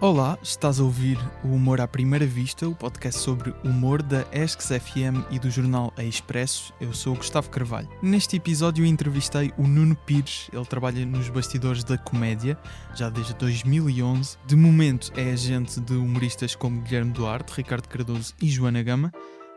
Olá, estás a ouvir o Humor à Primeira Vista, o podcast sobre humor da ESC-FM e do jornal A Expresso. Eu sou o Gustavo Carvalho. Neste episódio entrevistei o Nuno Pires, ele trabalha nos bastidores da comédia, já desde 2011. De momento é agente de humoristas como Guilherme Duarte, Ricardo Cardoso e Joana Gama.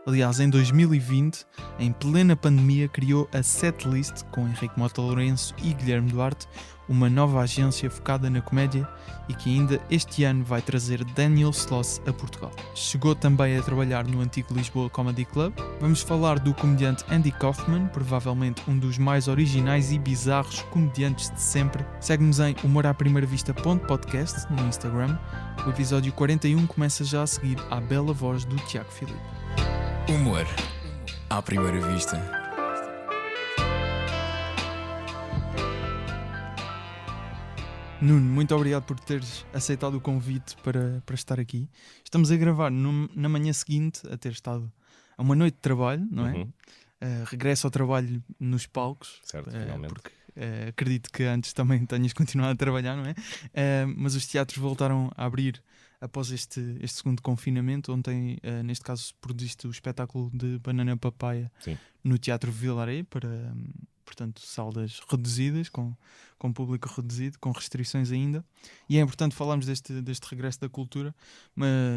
Aliás, em 2020, em plena pandemia, criou a Setlist com Henrique Mota Lourenço e Guilherme Duarte, uma nova agência focada na comédia e que ainda este ano vai trazer Daniel Sloss a Portugal. Chegou também a trabalhar no antigo Lisboa Comedy Club. Vamos falar do comediante Andy Kaufman, provavelmente um dos mais originais e bizarros comediantes de sempre. Segue-nos em humoraprimeiravista.podcast no Instagram. O episódio 41 começa já a seguir à bela voz do Tiago Filipe. Humor à primeira vista. Nuno, muito obrigado por teres aceitado o convite para estar aqui. Estamos a gravar na manhã seguinte a ter estado a uma noite de trabalho, não é? Regresso ao trabalho nos palcos. Certo, finalmente. Porque acredito que antes também tenhas continuado a trabalhar, não é? Mas os teatros voltaram a abrir após este segundo confinamento. Ontem, neste caso, produziste o espetáculo de Banana Papaya. Sim. No Teatro Vilaré para, portanto, salas reduzidas, com público reduzido, com restrições ainda. E é importante falarmos deste regresso da cultura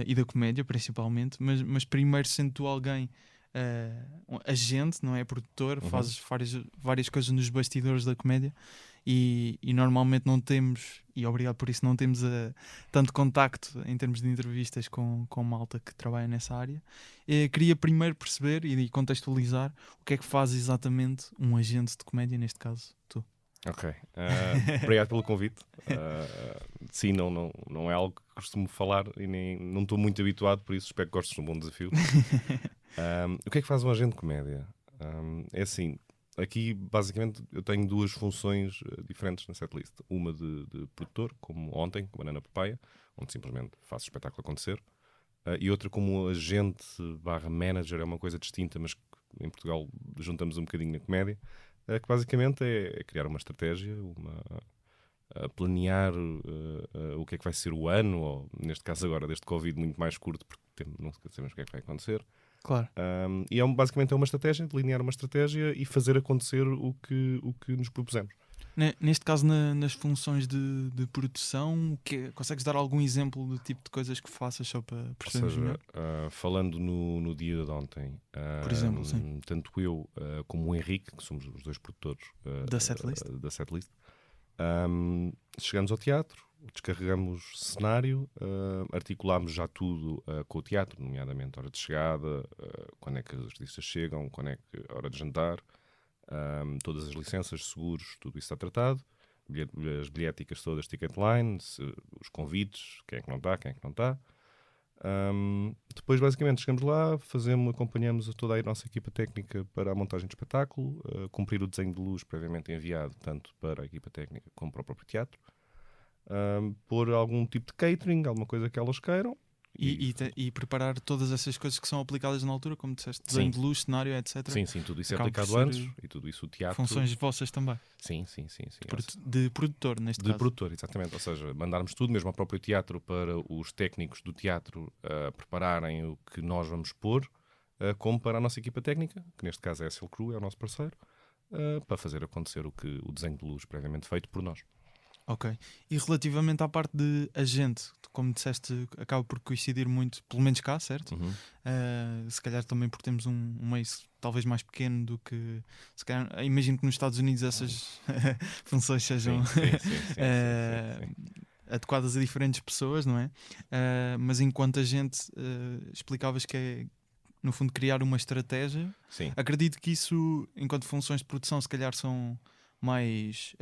e da comédia, principalmente. Mas primeiro, sendo tu alguém agente, não é? Produtor, fazes várias coisas nos bastidores da comédia e normalmente não temos, e obrigado por isso, não temos tanto contacto em termos de entrevistas com malta que trabalha nessa área. Queria primeiro perceber e contextualizar o que é que faz exatamente um agente de comédia, neste caso tu. Ok, obrigado pelo convite. Sim, não é algo que costumo falar e não estou muito habituado, por isso espero que gostes de um bom desafio. O que é que faz um agente de comédia? É assim, aqui basicamente eu tenho duas funções diferentes na setlist. Uma de produtor, como ontem, com Banana Papaya, onde simplesmente faço o espetáculo acontecer, e outra como agente / manager, é uma coisa distinta, mas que em Portugal juntamos um bocadinho na comédia, que basicamente é criar uma estratégia, planear o que é que vai ser o ano, ou neste caso agora deste Covid muito mais curto, porque não sabemos o que é que vai acontecer. Claro. E basicamente é uma estratégia, delinear uma estratégia e fazer acontecer o que nos propusemos. Neste caso, nas funções de produção, consegues dar algum exemplo do tipo de coisas que faças só para percebermos melhor? Falando no dia de ontem, por exemplo, sim. tanto eu como o Henrique, que somos os dois produtores Da Setlist, chegamos ao teatro, descarregamos cenário, articulámos já tudo com o teatro, nomeadamente hora de chegada, quando é que os artistas chegam, quando é que hora de jantar, todas as licenças, seguros, tudo isso está tratado, as bilhéticas todas, ticket lines, os convites, quem é que não está, quem é que não está. Depois basicamente chegamos lá, acompanhamos toda a nossa equipa técnica para a montagem do espetáculo, cumprir o desenho de luz previamente enviado tanto para a equipa técnica como para o próprio teatro, pôr algum tipo de catering, alguma coisa que elas queiram e preparar todas essas coisas que são aplicadas na altura, como disseste, desenho de luz, cenário, etc. Sim, tudo isso é aplicado antes e tudo isso o teatro. Funções vossas também. Sim. De produtor, neste caso. De produtor, exatamente. Ou seja, mandarmos tudo mesmo ao próprio teatro para os técnicos do teatro prepararem o que nós vamos pôr, como para a nossa equipa técnica, que neste caso é a SL Crew, é o nosso parceiro, para fazer acontecer o desenho de luz previamente feito por nós. Ok. E relativamente à parte de agente, como disseste, acaba por coincidir muito, pelo menos cá, certo? Se calhar também porque temos um meio talvez mais pequeno do que... Se calhar, imagino que nos Estados Unidos essas funções sejam adequadas a diferentes pessoas, não é? Mas enquanto agente, explicavas que é, no fundo, criar uma estratégia. Sim. Acredito que isso, enquanto funções de produção, se calhar são mais...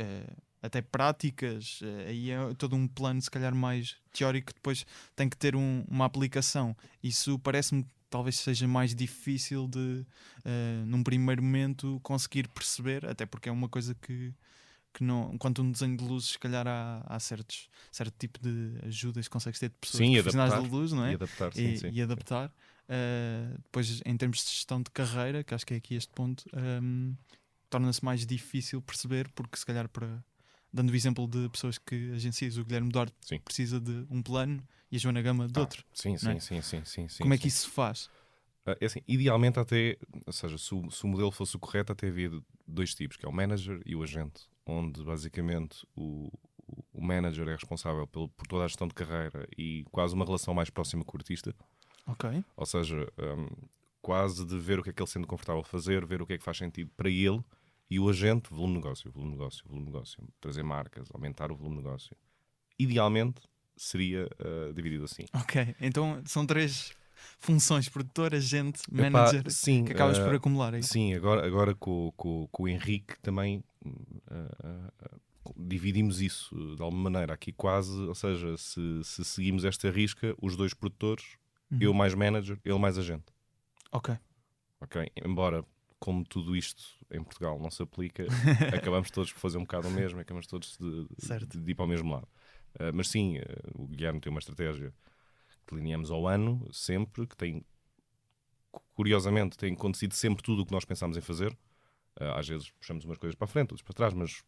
até práticas, aí é todo um plano se calhar mais teórico que depois tem que ter uma aplicação. Isso parece-me que talvez seja mais difícil de num primeiro momento conseguir perceber, até porque é uma coisa que não, quanto um desenho de luzes, se calhar há certo tipo de ajudas que consegues ter de pessoas profissionais de luz, não é? E adaptar. Depois, em termos de gestão de carreira, que acho que é aqui este ponto, torna-se mais difícil perceber, porque se calhar para dando o exemplo de pessoas que agencias, o Guilherme Duarte Sim. precisa de um plano e a Joana Gama de outro. Sim, não é? sim. Como é que isso se faz? É assim, idealmente até, ou seja, se o modelo fosse o correto, até havia dois tipos, que é o manager e o agente, onde basicamente o manager é responsável por toda a gestão de carreira e quase uma relação mais próxima com o artista. Ok. Ou seja, quase de ver o que é que ele sente confortável a fazer, ver o que é que faz sentido para ele, e o agente, volume de negócio, trazer marcas, aumentar o volume de negócio. Idealmente seria dividido assim. Ok, então são 3 funções: produtor, agente, Epá, manager, sim, que acabas por acumular aí. sim, agora com o Henrique também dividimos isso de alguma maneira aqui quase, ou seja, se seguimos esta risca, os dois produtores, eu mais manager, ele mais agente. Ok. Ok? Embora, como tudo isto em Portugal não se aplica, acabamos todos por fazer um bocado o mesmo, acabamos todos Certo. de ir para o mesmo lado. Mas sim, o Guilherme tem uma estratégia que delineamos ao ano, sempre, que tem, curiosamente, tem acontecido sempre tudo o que nós pensámos em fazer. Às vezes puxamos umas coisas para a frente, outras para trás, mas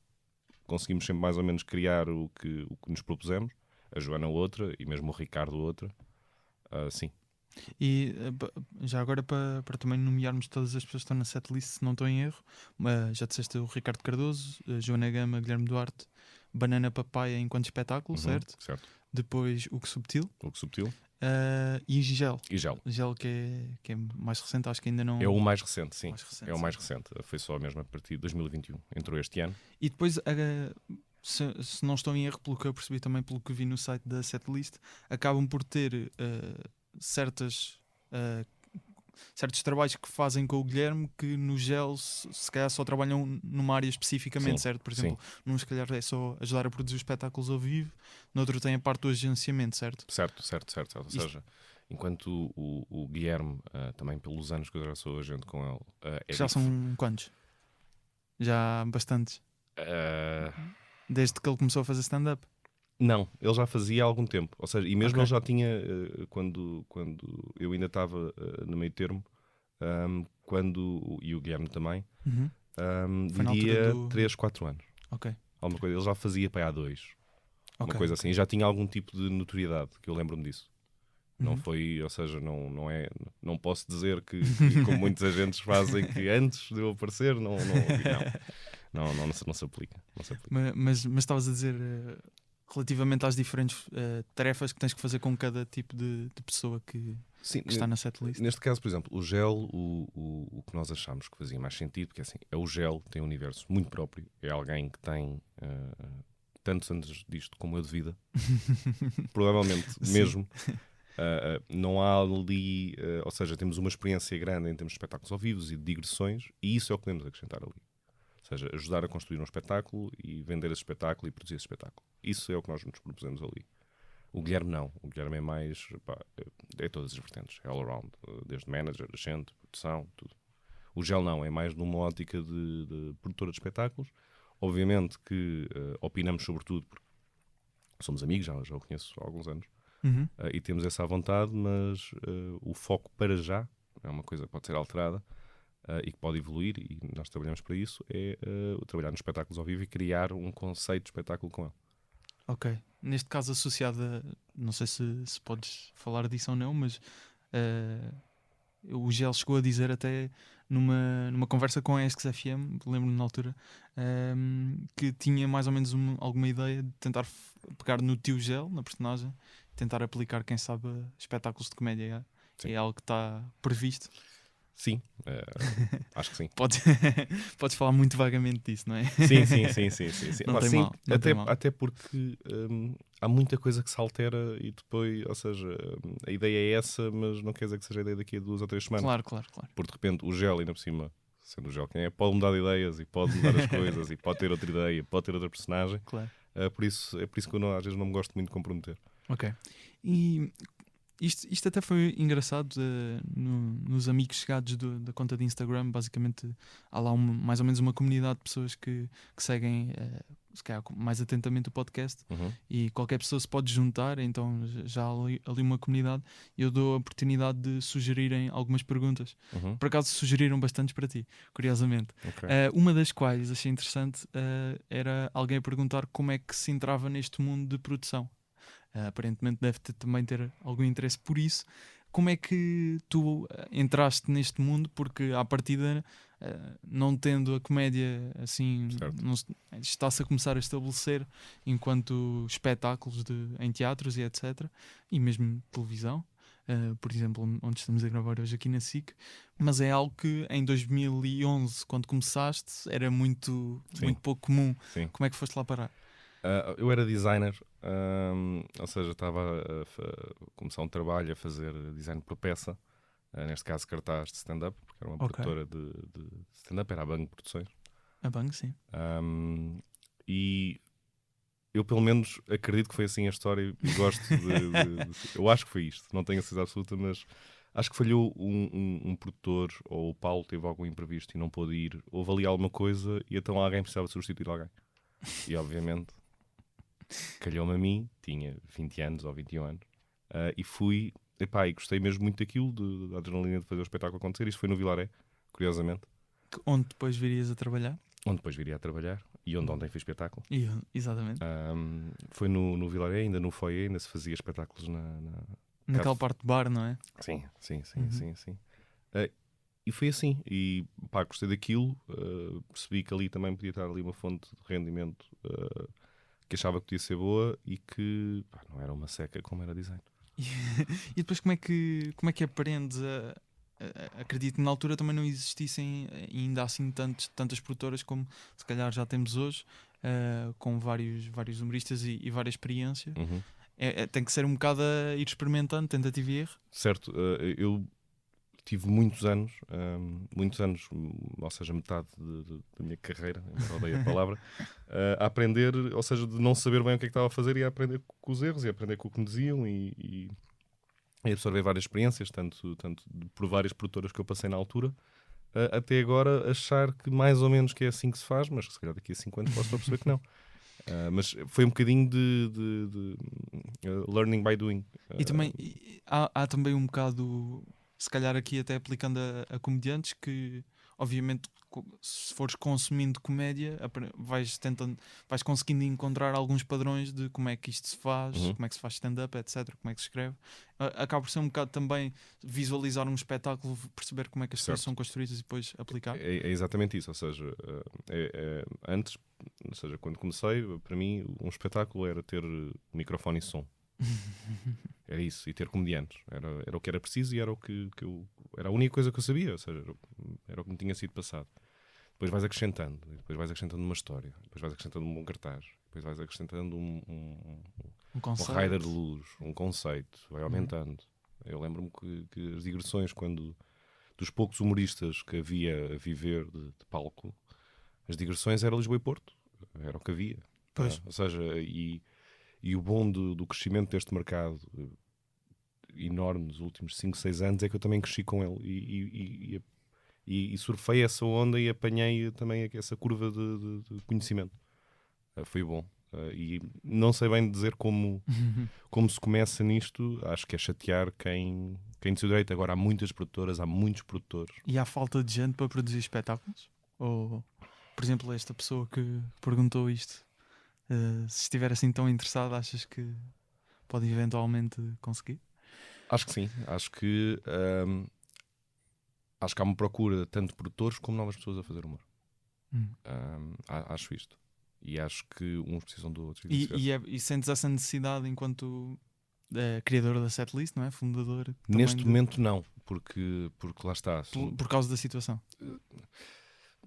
conseguimos sempre mais ou menos criar o que nos propusemos. A Joana outra e mesmo o Ricardo outra. Sim. E já agora para também nomearmos todas as pessoas que estão na setlist, se não estou em erro, já disseste o Ricardo Cardoso, a Joana Gama, Guilherme Duarte, Banana Papaya enquanto espetáculo, certo? Certo. Depois o Que Subtil O que subtil. e Gigel. E Gel. Gel que é mais recente, acho que ainda não. É o mais recente, sim. Mais recente, É o sim. mais recente. Foi só mesmo a partir de 2021. Entrou este ano. E depois, se não estou em erro, pelo que eu percebi também, pelo que vi no site da setlist, acabam por ter certos trabalhos que fazem com o Guilherme que no Gel se calhar só trabalham numa área especificamente, Sim, certo? Por exemplo, num se calhar é só ajudar a produzir os espetáculos ao vivo, no outro tem a parte do agenciamento, certo? Certo. Ou seja, enquanto o Guilherme, também pelos anos que eu já sou agente com ele, Já são quantos? Já bastantes. Desde que ele começou a fazer stand-up. Não, ele já fazia há algum tempo. Ou seja, e mesmo Ok. ele já tinha, quando eu ainda estava no meio termo, e o Guilherme também, Foi na diria altura do- 3, 4 anos. Ok. Alguma coisa. Ele já fazia para aí há 2. Uma Ok, coisa ok. assim. E já tinha algum tipo de notoriedade, que eu lembro-me disso. Não Uhum. foi, ou seja, não posso dizer que como muitos agentes fazem, que antes de eu aparecer, não se aplica. Não se aplica. Mas estavas a dizer relativamente às diferentes tarefas que tens que fazer com cada tipo de pessoa que Sim, está na setlist. neste caso, por exemplo, o Gel, o que nós achamos que fazia mais sentido, porque assim, é o Gel, tem um universo muito próprio, é alguém que tem tantos anos disto como eu de vida, provavelmente Sim. mesmo. Não há ali, ou seja, temos uma experiência grande em termos de espetáculos ao vivo e de digressões, e isso é o que podemos acrescentar ali. Ou seja, ajudar a construir um espetáculo e vender esse espetáculo e produzir esse espetáculo. Isso é o que nós nos propusemos ali. O Guilherme não. O Guilherme é mais, é todas as vertentes, é all around, desde manager, agente, produção, tudo. O Gel não, é mais numa ótica de produtora de espetáculos. Obviamente que opinamos sobre tudo, porque somos amigos, já o conheço há alguns anos. Uhum. E temos essa vontade, mas o foco para já é uma coisa que pode ser alterada e que pode evoluir, e nós trabalhamos para isso, é trabalhar nos espetáculos ao vivo e criar um conceito de espetáculo com ele. Ok. Neste caso associado a, não sei se podes falar disso ou não, mas o Gel chegou a dizer até numa conversa com a ESCS FM, lembro-me na altura, que tinha mais ou menos alguma ideia de tentar pegar no tio Gel, na personagem, tentar aplicar, quem sabe, a espetáculos de comédia. Sim. É algo que está previsto. Sim, acho que sim. Podes falar muito vagamente disso, não é? Sim. Não Mas tem sim, mal, não tem mal. até porque há muita coisa que se altera e depois, ou seja, a ideia é essa, mas não quer dizer que seja a ideia daqui a 2 ou 3 semanas. Claro. Porque de repente o Gel, ainda por cima, sendo o Gel quem é, pode mudar de ideias e pode mudar as coisas e pode ter outra ideia, pode ter outra personagem. Claro. É por isso que eu às vezes não me gosto muito de comprometer. Ok. E isto até foi engraçado nos amigos chegados da conta de Instagram. Basicamente há lá mais ou menos uma comunidade de pessoas que seguem se calhar mais atentamente o podcast, Uhum. e qualquer pessoa se pode juntar, então já há ali uma comunidade, e eu dou a oportunidade de sugerirem algumas perguntas. Uhum. Por acaso sugeriram bastantes para ti, curiosamente. Ok. Uma das quais achei interessante era alguém a perguntar como é que se entrava neste mundo de produção. Aparentemente deve também ter algum interesse por isso. Como é que tu entraste neste mundo? Porque à partida, não tendo a comédia assim, Certo. está-se a começar a estabelecer enquanto espetáculos em teatros e etc. E mesmo televisão. Por exemplo, onde estamos a gravar hoje aqui na SIC, mas é algo que em 2011, quando começaste, era muito pouco comum. Sim. Como é que foste lá parar? Eu era designer, ou seja, estava a começar um trabalho a fazer design por peça, neste caso cartaz de stand-up, porque era uma Ok. produtora de stand-up, era a Bang Produções. A Bang, sim. E eu pelo menos acredito que foi assim a história e gosto eu acho que foi isto, não tenho a certeza absoluta, mas acho que falhou um produtor, ou o Paulo teve algum imprevisto e não pôde ir, houve ali alguma coisa e então alguém precisava substituir alguém. E obviamente calhou-me a mim, tinha 20 anos ou 21 anos, e fui, e gostei mesmo muito daquilo, da adrenalina de fazer o espetáculo acontecer. Isto foi no Vilaré, curiosamente, Onde depois virias a trabalhar? onde depois viria a trabalhar e onde ontem fiz espetáculo. Exatamente. Foi no Vilaré, ainda no foyer, ainda se fazia espetáculos Naquela parte de bar, não é? Sim, sim, sim, Uhum. sim, sim. E foi assim, e gostei daquilo, percebi que ali também podia estar ali uma fonte de rendimento que achava que podia ser boa e que não era uma seca como era design. E depois como é que aprendes acredito que na altura também não existissem ainda assim tantas produtoras como se calhar já temos hoje, com vários humoristas e várias experiências. Uhum. Tem que ser um bocado a ir experimentando, tentativa e erro. Certo, eu tive muitos anos, ou seja, metade da minha carreira, embora odeie a palavra, a aprender, ou seja, de não saber bem o que é que estava a fazer e a aprender com os erros e a aprender com o que me diziam e absorver várias experiências, tanto por várias produtoras que eu passei na altura, até agora achar que mais ou menos que é assim que se faz, mas que se calhar daqui a 5 anos posso perceber que não. Mas foi um bocadinho de learning by doing. E também há também um bocado, se calhar aqui até aplicando a comediantes, que obviamente se fores consumindo comédia vais conseguindo encontrar alguns padrões de como é que isto se faz, Uhum. como é que se faz stand-up, etc, como é que se escreve. Acaba por ser um bocado também visualizar um espetáculo, perceber como é que as coisas Certo. são construídas e depois aplicar. É exatamente isso, ou seja, antes, ou seja, quando comecei, para mim um espetáculo era ter microfone e som. Era isso, e ter comediantes. Era o que era preciso e era o que era a única coisa que eu sabia, ou seja, era o que me tinha sido passado. Depois vais acrescentando, depois vais acrescentando uma história, depois vais acrescentando um bom cartaz, depois vais acrescentando um conceito. rider de luz, um conceito, vai aumentando. Eu lembro-me que as digressões, quando dos poucos humoristas que havia a viver de palco, as digressões eram Lisboa e Porto, era o que havia. Pois. Ou seja, e o bom do crescimento deste mercado enorme nos últimos 5, 6 anos é que eu também cresci com ele e surfei essa onda e apanhei também essa curva de conhecimento. Foi bom. E não sei bem dizer como se começa nisto. Acho que é chatear quem diz o direito. Agora há muitas produtoras, há muitos produtores. E há falta de gente para produzir espetáculos? Ou, por exemplo, esta pessoa que perguntou isto, se estiver assim tão interessado, achas que pode eventualmente conseguir? Acho que sim. Acho que há uma procura tanto de produtores como novas pessoas a fazer humor. Acho isto. E acho que uns precisam do outro. E sentes essa necessidade enquanto criador da setlist, não é? Fundador? Neste momento não, porque lá está. Por causa da situação?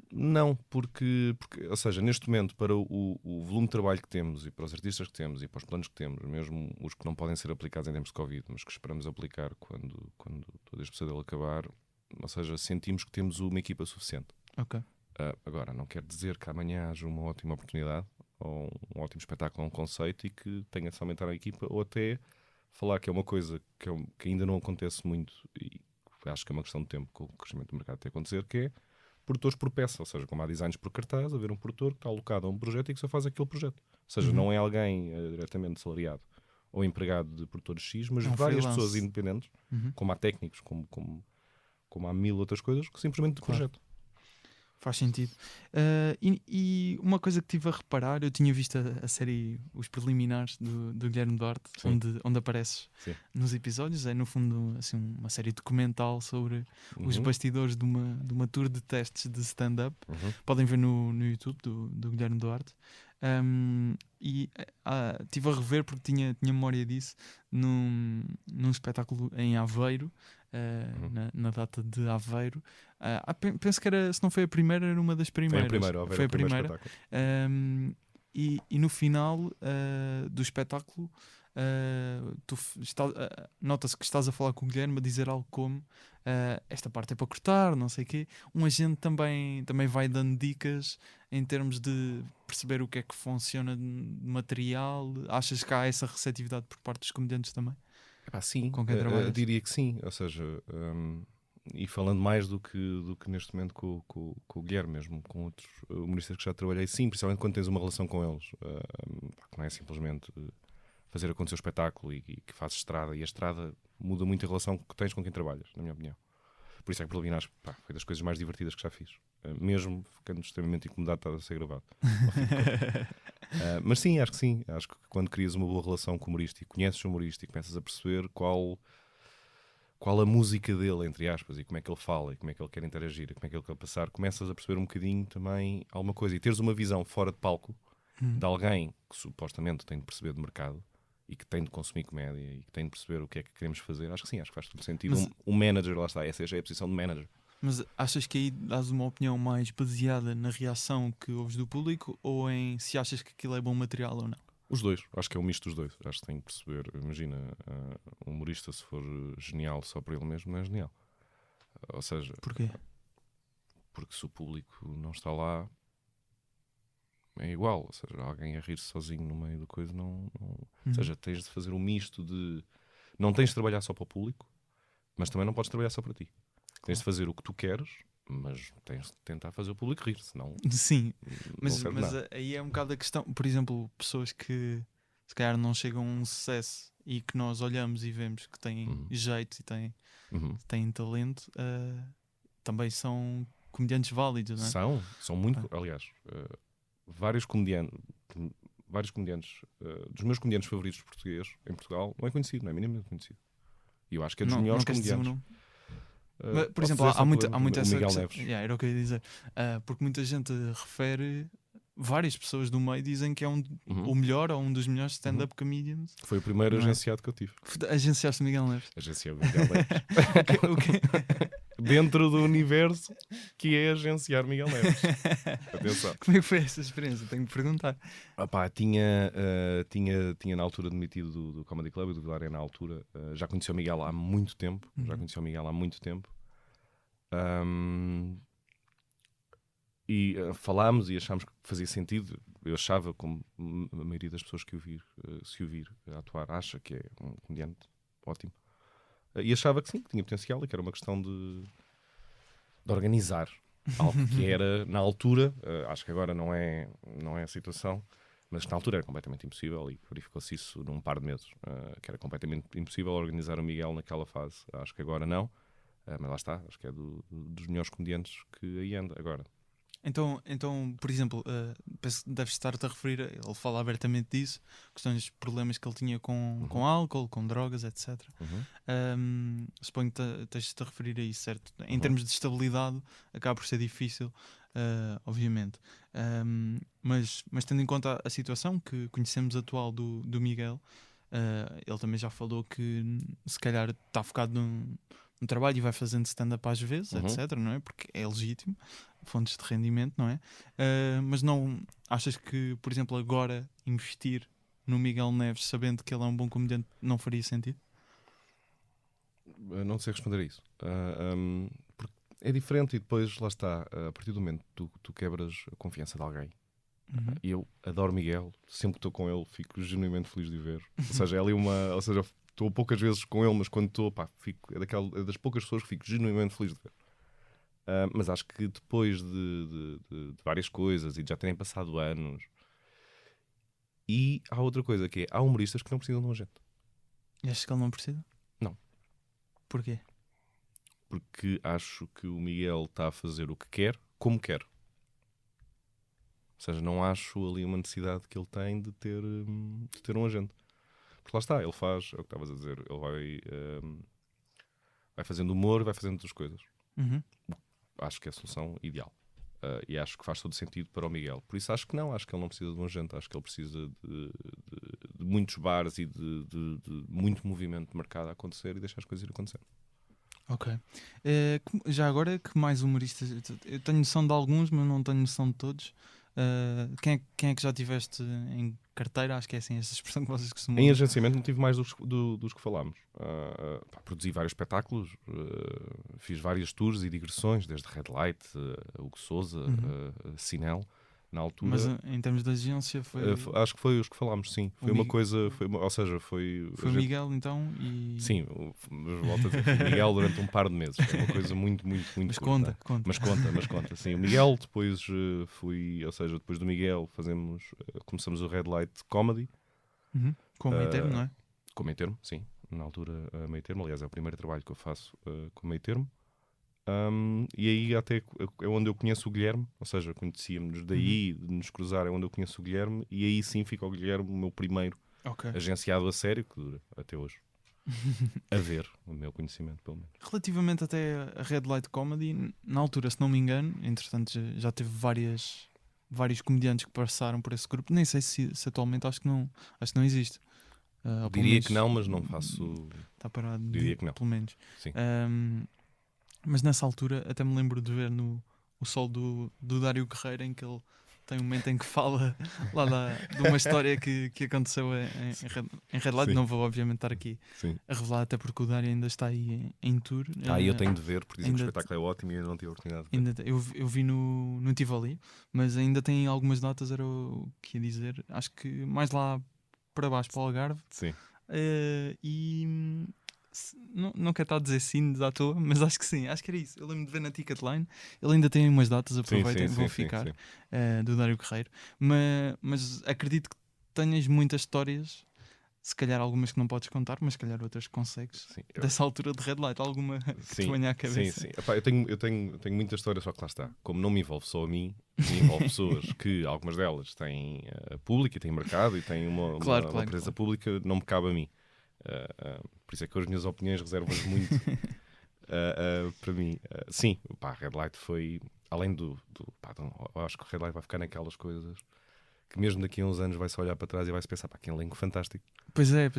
Não, porque, ou seja, neste momento, para o volume de trabalho que temos e para os artistas que temos e para os planos que temos, mesmo os que não podem ser aplicados em tempos de Covid, mas que esperamos aplicar quando todo este pesadelo acabar, ou seja, sentimos que temos uma equipa suficiente. Ok. Agora, não quer dizer que amanhã haja uma ótima oportunidade ou um ótimo espetáculo, um conceito e que tenha de se aumentar a equipa, ou até falar que é uma coisa que ainda não acontece muito e acho que é uma questão de tempo com o crescimento do mercado até acontecer, que é produtores por peça, ou seja, como há designs por cartaz, haver um produtor que está alocado a um projeto e que só faz aquele projeto. Ou seja, não é alguém diretamente salariado ou empregado de produtores X, mas É um várias freelance. pessoas independentes, Uhum. como há técnicos, como há mil outras coisas, que simplesmente de Claro. projeto. Faz sentido. E uma coisa que estive a reparar, eu tinha visto a série, os preliminares do Guilherme Duarte, Sim. onde apareces Sim. nos episódios. É no fundo assim, uma série documental sobre os Uhum. bastidores de uma tour de testes de stand-up. Uhum. Podem ver no YouTube do Guilherme Duarte. Estive a rever porque tinha memória disso num espetáculo em Aveiro, na data de Aveiro. Penso que era, se não foi a primeira, era uma das primeiras. Foi a primeira. Espetáculo. E no final do espetáculo, nota-se que estás a falar com o Guilherme a dizer algo como esta parte é para cortar, não sei o quê. Um agente também vai dando dicas em termos de perceber o que é que funciona de material. Achas que há essa receptividade por parte dos comediantes também? Sim, Com quem trabalhas? diria que sim. Ou seja, e falando mais do que neste momento com o Guilherme, mesmo com outros humoristas que já trabalhei, sim, principalmente quando tens uma relação com eles, que não é simplesmente fazer acontecer o espetáculo e que fazes estrada, e a estrada muda muito a relação que tens com quem trabalhas, na minha opinião. Por isso é que preliminares, foi das coisas mais divertidas que já fiz, mesmo ficando extremamente incomodado de estar a ser gravado. Mas sim, acho que sim. Acho que quando crias uma boa relação com o humorista e conheces o humorista e começas a perceber qual a música dele, entre aspas, e como é que ele fala, e como é que ele quer interagir, e como é que ele quer passar, começas a perceber um bocadinho também alguma coisa. E teres uma visão fora de palco de alguém que supostamente tem de perceber de mercado e que tem de consumir comédia e que tem de perceber o que é que queremos fazer, acho que sim, acho que faz todo sentido. Mas- Um manager, lá está, essa é a posição de manager. Mas achas que aí dás uma opinião mais baseada na reação que ouves do público ou em se achas que aquilo é bom material ou não? Os dois, acho que é um misto dos dois. Acho que tem que perceber. Imagina, um humorista, se for genial só para ele mesmo, não é genial. Ou seja, Porquê? porque se o público não está lá, é igual. Ou seja, alguém a rir-se sozinho no meio da coisa, não. Ou seja, tens de fazer um misto de. Não tens de trabalhar só para o público, mas também não podes trabalhar só para ti. Tens de fazer o que tu queres, mas tens de tentar fazer o público rir, senão Sim, não mas serve nada. aí é um bocado a questão. Por exemplo, pessoas que se calhar não chegam a um sucesso e que nós olhamos e vemos que têm jeito e têm talento, também são comediantes válidos, não é? São muito. Aliás, vários comediantes, dos meus comediantes favoritos portugueses em Portugal, não é conhecido, não é minimamente conhecido. E eu acho que é dos Não, melhores não queres dizer o comediantes. nome? Mas, por exemplo, há muita o essa Miguel questão. Neves. Yeah, era o que eu ia dizer. Porque muita gente refere, várias pessoas do meio dizem que é o melhor ou um dos melhores stand-up comedians. Foi o primeiro Não é? agenciado que eu tive. Agenciaste Miguel Neves. Agenciei o Miguel Neves. Dentro do universo que é agenciar Miguel Neves. Atenção. Como é que foi essa experiência? Tenho que perguntar. Tinha na altura demitido do Comedy Club e do Vilar na altura. Já conheci o Miguel há muito tempo. E falámos e achámos que fazia sentido. Eu achava, como a maioria das pessoas que se o vir atuar, acha que é um comediante ótimo. E achava que sim, que tinha potencial e que era uma questão de organizar algo que era, na altura, acho que agora não é a situação, mas na altura era completamente impossível e verificou-se isso num par de meses, que era completamente impossível organizar o Miguel naquela fase. Acho que agora não, mas lá está, acho que é dos melhores comediantes que aí anda agora. Então, por exemplo, penso que deves estar-te a referir, ele fala abertamente disso, questões de problemas que ele tinha com álcool, com drogas, etc. Suponho que tens-te a referir a isso, certo? Em termos de estabilidade, acaba por ser difícil, obviamente. Mas tendo em conta a situação que conhecemos atual do Miguel, ele também já falou que se calhar está focado no trabalho e vai fazendo stand-up às vezes, etc., não é? Porque é legítimo, fontes de rendimento, não é? Mas não achas que, por exemplo, agora investir no Miguel Neves sabendo que ele é um bom comediante não faria sentido? Não sei responder a isso. Porque é diferente e depois, lá está, a partir do momento que tu quebras a confiança de alguém. E eu adoro Miguel, sempre que estou com ele fico genuinamente feliz de o ver. Ou seja, é ali ou seja, estou poucas vezes com ele, mas quando estou, é das poucas pessoas que fico genuinamente feliz de ver. Mas acho que depois de várias coisas e de já terem passado anos, e há outra coisa que é, há humoristas que não precisam de um agente. E achas que ele não precisa? Não. Porquê? Porque acho que o Miguel está a fazer o que quer, como quer. Ou seja, não acho ali uma necessidade que ele tem de ter um agente. Porque lá está, ele faz, é o que estavas a dizer, ele vai fazendo humor, vai fazendo outras coisas. Uhum. Acho que é a solução ideal. E acho que faz todo sentido para o Miguel. Por isso acho que não, acho que ele não precisa de um agente, acho que ele precisa de muitos bares e de muito movimento de mercado a acontecer e deixar as coisas ir acontecendo. Ok. Já agora, que mais humoristas? Eu tenho noção de alguns, mas não tenho noção de todos. Quem é que já tiveste em carteira? Acho que é assim essa expressão que vocês costumam Em usar. agenciamento não tive mais dos que falámos. Produzi vários espetáculos, fiz várias tours e digressões, desde Red Light, Hugo Souza, Sinel. Na altura, Mas em termos de agência foi acho que foi os que falámos, sim. Foi uma coisa, ou seja, foi o Miguel então e... Sim, mas volto a dizer, foi o Miguel durante um par de meses. É uma coisa muito Mas curta. conta. Mas conta. Sim, o Miguel, depois depois do Miguel começamos o Red Light Comedy. Com o meio termo, não é? Com meio termo, sim. Na altura, meio termo. Aliás, é o primeiro trabalho que eu faço com meio termo. E aí até é onde eu conheço o Guilherme, ou seja, conhecíamos daí, de nos cruzar, é onde eu conheço o Guilherme, e aí sim fica o Guilherme, o meu primeiro agenciado a sério, que dura até hoje. A ver, o meu conhecimento, pelo menos. Relativamente até a Red Light Comedy, na altura, se não me engano, entretanto já teve vários comediantes que passaram por esse grupo. Nem sei se atualmente acho que não existe. Ou pelo Diria menos que não, mas não faço. está parado. Diria que não. Pelo menos. Sim. Mas nessa altura até me lembro de ver o sol do Dário Guerreiro, em que ele tem um momento em que fala lá de uma história que aconteceu em Red Light. Sim. Não vou obviamente estar aqui Sim. a revelar, até porque o Dário ainda está aí em tour. Aí eu tenho de ver, porque dizem que o ainda espetáculo é ótimo e eu não tive a oportunidade de ver. eu vi no Tivoli, mas ainda tem algumas datas, era o que ia dizer. Acho que mais lá para baixo, para o Algarve. Sim. Não quero estar a dizer sim à toa, mas acho que sim, acho que era isso. Eu lembro de ver na Ticketline, ele ainda tem umas datas, aproveitem, vão ficar, do Dário Guerreiro. Mas acredito que tenhas muitas histórias, se calhar algumas que não podes contar, mas se calhar outras que consegues. Sim, dessa altura de Red Light, alguma que te venha à cabeça. Sim. Epá, eu tenho muita história, só que lá está. Como não me envolve só a mim, me envolve pessoas que, algumas delas têm público e têm mercado e têm uma empresa pública, não me cabe a mim. Por isso é que as minhas opiniões reservam-as muito para mim. Sim, pá, Red Light foi, além eu acho que o Red Light vai ficar naquelas coisas que mesmo daqui a uns anos vai-se olhar para trás e vai-se pensar, pá, que elenco fantástico. Pois é.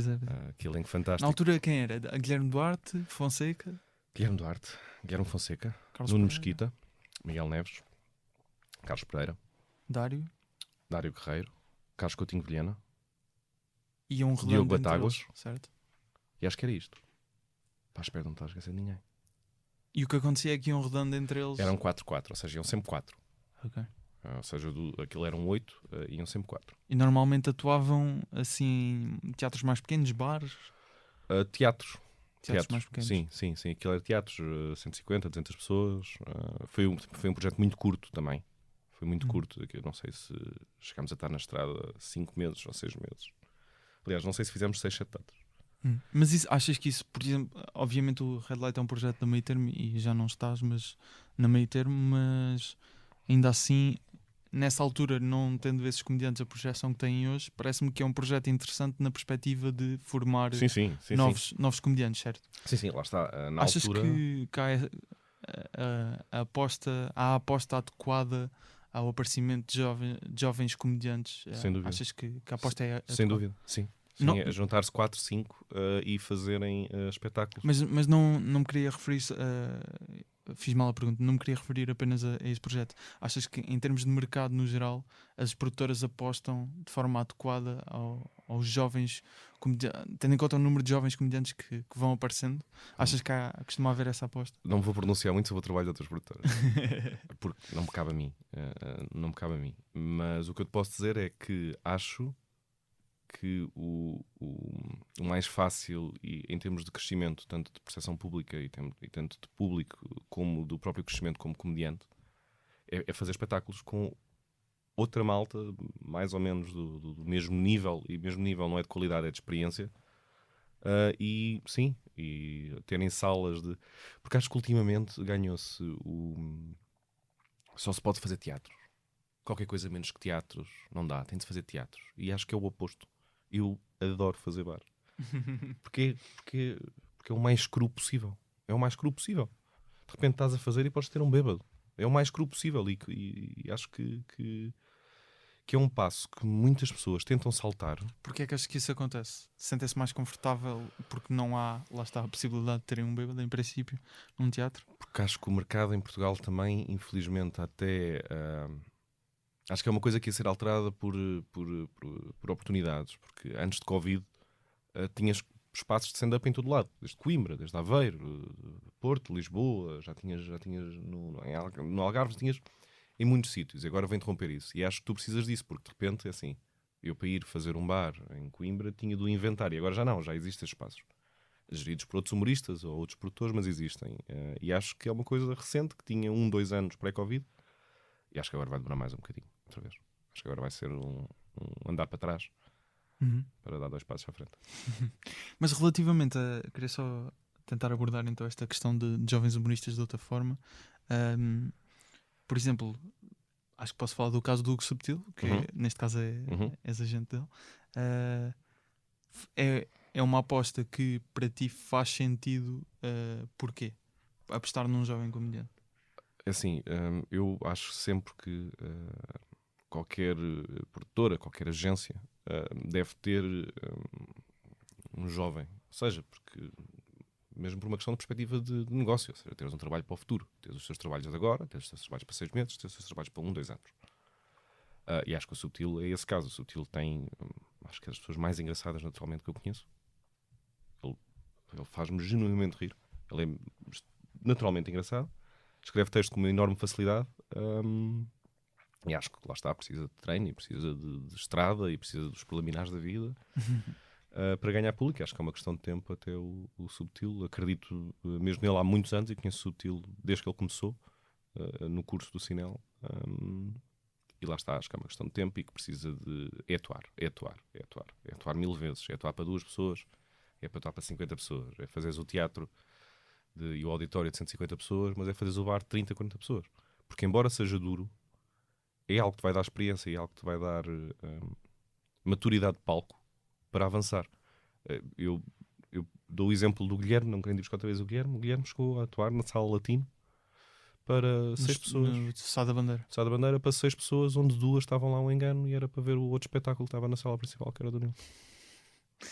Que elenco fantástico. Na altura quem era? Guilherme Duarte, Fonseca? Guilherme Fonseca, Carlos Nuno Pereira. Mesquita, Miguel Neves, Carlos Pereira, Dário Guerreiro, Carlos Coutinho Vilhena, e um redando Diogo entre Batáguas. eles, certo? E acho que era isto. Pá, espero não estar a esquecer de ninguém. E o que acontecia é que iam rodando entre eles. Eram 4-4, ou seja, iam sempre 4. Ok. Ou seja, aquilo eram 8, iam sempre 4. E normalmente atuavam assim em teatros mais pequenos, bares? Teatros Mais pequenos. Sim. Aquilo era teatros, 150, 200 pessoas. Foi um projeto muito curto também. Foi muito curto. Eu não sei se chegámos a estar na estrada 5 meses ou 6 meses. Aliás, não sei se fizemos 6, 7 datas. Mas achas que isso, por exemplo, obviamente o Red Light é um projeto da meio termo e já não estás na meio termo, mas ainda assim, nessa altura, não tendo esses comediantes a projeção que têm hoje, parece-me que é um projeto interessante na perspectiva de formar novos comediantes, certo? Sim, lá está. Na Achas altura... que há a aposta adequada ao aparecimento de jovens comediantes? Sem dúvida. Achas que a aposta é adequada? Sem dúvida, sim. Não, é juntar-se 4, 5 e fazerem espetáculos. Mas não me queria referir, fiz mal a pergunta, não me queria referir apenas a esse projeto. Achas que em termos de mercado no geral, as produtoras apostam de forma adequada aos jovens comediantes, tendo em conta o número de jovens comediantes que vão aparecendo? Achas que costuma haver essa aposta? Não me vou pronunciar muito sobre o trabalho de outras produtoras porque não me cabe a mim. Não me cabe a mim. Mas o que eu te posso dizer é que acho que o o mais fácil e em termos de crescimento, tanto de percepção pública e tanto de público como do próprio crescimento como comediante, é fazer espetáculos com outra malta, mais ou menos do mesmo nível, e mesmo nível não é de qualidade, é de experiência. E sim, e terem salas de... Porque acho que ultimamente ganhou-se só se pode fazer teatros. Qualquer coisa menos que teatros não dá, tem de se fazer teatros. E acho que é o oposto. Eu adoro fazer bar. Porque é o mais cru possível. É o mais cru possível. De repente estás a fazer e podes ter um bêbado. É o mais cru possível. E acho que é um passo que muitas pessoas tentam saltar. Porquê é que achas que isso acontece? Sentem-se mais confortável porque não há, lá está, a possibilidade de terem um bêbado, em princípio, num teatro? Porque acho que o mercado em Portugal também, infelizmente, até... acho que é uma coisa que ia ser alterada por oportunidades. Porque antes de Covid tinhas espaços de stand-up em todo lado. Desde Coimbra, desde Aveiro, Porto, Lisboa. Já tinhas no Algarve, tinhas em muitos sítios. E agora vem interromper isso. E acho que tu precisas disso, porque de repente é assim. Eu para ir fazer um bar em Coimbra tinha de inventar. E agora já não, já existem espaços. Geridos por outros humoristas ou outros produtores, mas existem. E acho que é uma coisa recente, que tinha 2 anos pré-Covid. E acho que agora vai demorar mais um bocadinho, outra vez. Acho que agora vai ser um andar para trás para dar 2 passos à frente. Mas relativamente a... Queria só tentar abordar então esta questão de jovens humoristas de outra forma. Por exemplo, acho que posso falar do caso do Hugo Subtil, que neste caso és agente dele. É uma aposta que para ti faz sentido. Porquê? Apostar num jovem comediante? Assim, eu acho sempre que qualquer produtora, qualquer agência deve ter um jovem. Ou seja, porque mesmo por uma questão de perspectiva de negócio, ou seja, teres um trabalho para o futuro, teres os teus trabalhos de agora, teres os teus trabalhos para 6 meses, teres os teus trabalhos para 2 anos. E acho que o Subtil é esse caso. O Subtil tem, acho que é das pessoas mais engraçadas naturalmente que eu conheço. Ele faz-me genuinamente rir. Ele é naturalmente engraçado. Escreve texto com uma enorme facilidade. E acho que lá está, precisa de treino e precisa de estrada e precisa dos preliminares da vida para ganhar público. Acho que é uma questão de tempo até o Subtil. Acredito mesmo nele há muitos anos e conheço o Subtil desde que ele começou no curso do Cinel. E lá está, acho que é uma questão de tempo e que precisa de atuar 1000 vezes. É atuar para 2 pessoas, é para atuar para 50 pessoas, é fazeres o teatro e o auditório de 150 pessoas, mas é fazeres o bar de 30, 40 pessoas. Porque embora seja duro, é algo que te vai dar experiência e é algo que te vai dar maturidade de palco para avançar. Eu dou o exemplo do Guilherme, não querendo ir buscar outra vez o Guilherme chegou a atuar na Sala Latino para 6 pessoas. No Sá da Bandeira. Sá da Bandeira para 6 pessoas, onde 2 estavam lá um engano e era para ver o outro espetáculo que estava na sala principal, que era do Nilo.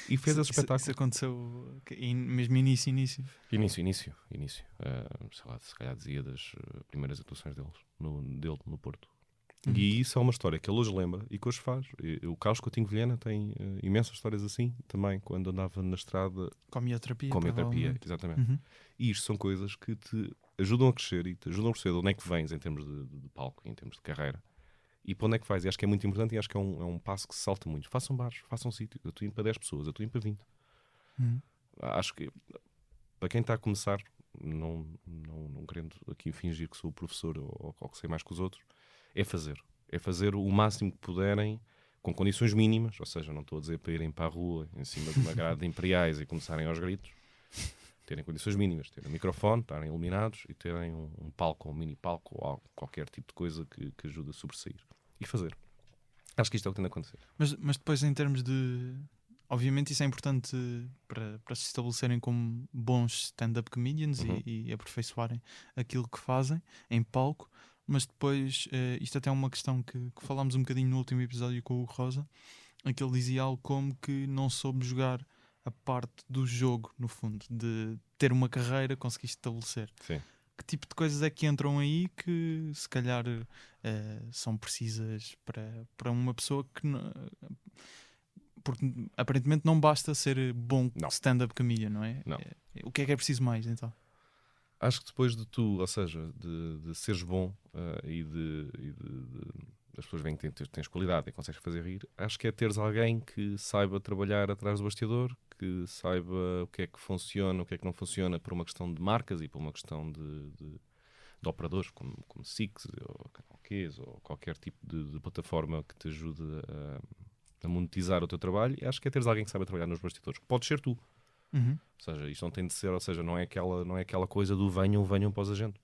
E fez esse espetáculo. Isso aconteceu mesmo início. Início. Sei lá, se calhar dizia das primeiras atuações dele no Porto. E isso é uma história que ele hoje lembra e que hoje faz. O Carlos Coutinho Vilhena tem imensas histórias assim também, quando andava na estrada. Com a mioterapia. Exatamente. E isto são coisas que te ajudam a crescer e te ajudam a perceber de onde é que vens em termos de palco, em termos de carreira. E para onde é que vais? E acho que é muito importante e acho que é um passo que se salta muito. Façam bares, façam sítios. Eu estou indo para 10 pessoas, eu estou indo para 20. Acho que para quem está a começar, não querendo aqui fingir que sou o professor ou que sei mais que os outros, é fazer o máximo que puderem com condições mínimas. Ou seja, não estou a dizer para irem para a rua em cima de uma grade de imperiais e começarem aos gritos. Terem condições mínimas, terem um microfone, estarem iluminados e terem um palco ou um mini palco ou qualquer tipo de coisa que ajude a sobressair e fazer. Acho que isto é o que tem de acontecer. Mas depois, em termos de... Obviamente isso é importante para se estabelecerem como bons stand-up comedians e aperfeiçoarem aquilo que fazem em palco. Mas depois, isto até é uma questão que falámos um bocadinho no último episódio com o Hugo Rosa, em que ele dizia algo como que não soube jogar a parte do jogo, no fundo, de ter uma carreira, conseguir estabelecer. Sim. Que tipo de coisas é que entram aí que se calhar são precisas para uma pessoa que porque aparentemente não basta ser bom stand-up comedian, não é? Não. O que é preciso mais então? Acho que depois de tu, ou seja, de seres bom e as pessoas veem que tens qualidade e consegues fazer rir, acho que é teres alguém que saiba trabalhar atrás do bastidor, que saiba o que é que funciona, o que é que não funciona, por uma questão de marcas e por uma questão de operadores, como Six, ou Canal Qs, ou qualquer tipo de plataforma que te ajude a monetizar o teu trabalho. E acho que é teres alguém que saiba trabalhar nos bastidores. Pode ser tu. Uhum. Ou seja, isto não tem de ser, ou seja, não é aquela coisa do venham para os agentes.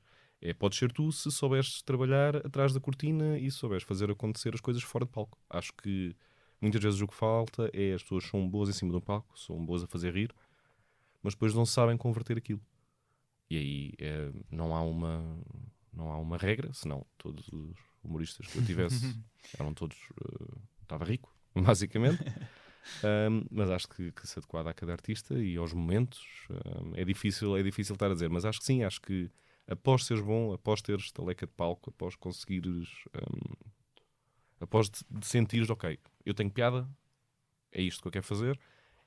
Pode ser tu se souberes trabalhar atrás da cortina e souberes fazer acontecer as coisas fora de palco. Acho que muitas vezes o que falta é as pessoas são boas em cima do palco, são boas a fazer rir, mas depois não sabem converter aquilo. E aí não há uma regra, senão todos os humoristas que eu tivesse eram todos... estava rico, basicamente. Mas acho que se adequada a cada artista e aos momentos é difícil estar a dizer, mas acho que sim, acho que após seres bom, após teres taleca de palco, após conseguires após de sentires, ok, eu tenho piada, é isto que eu quero fazer,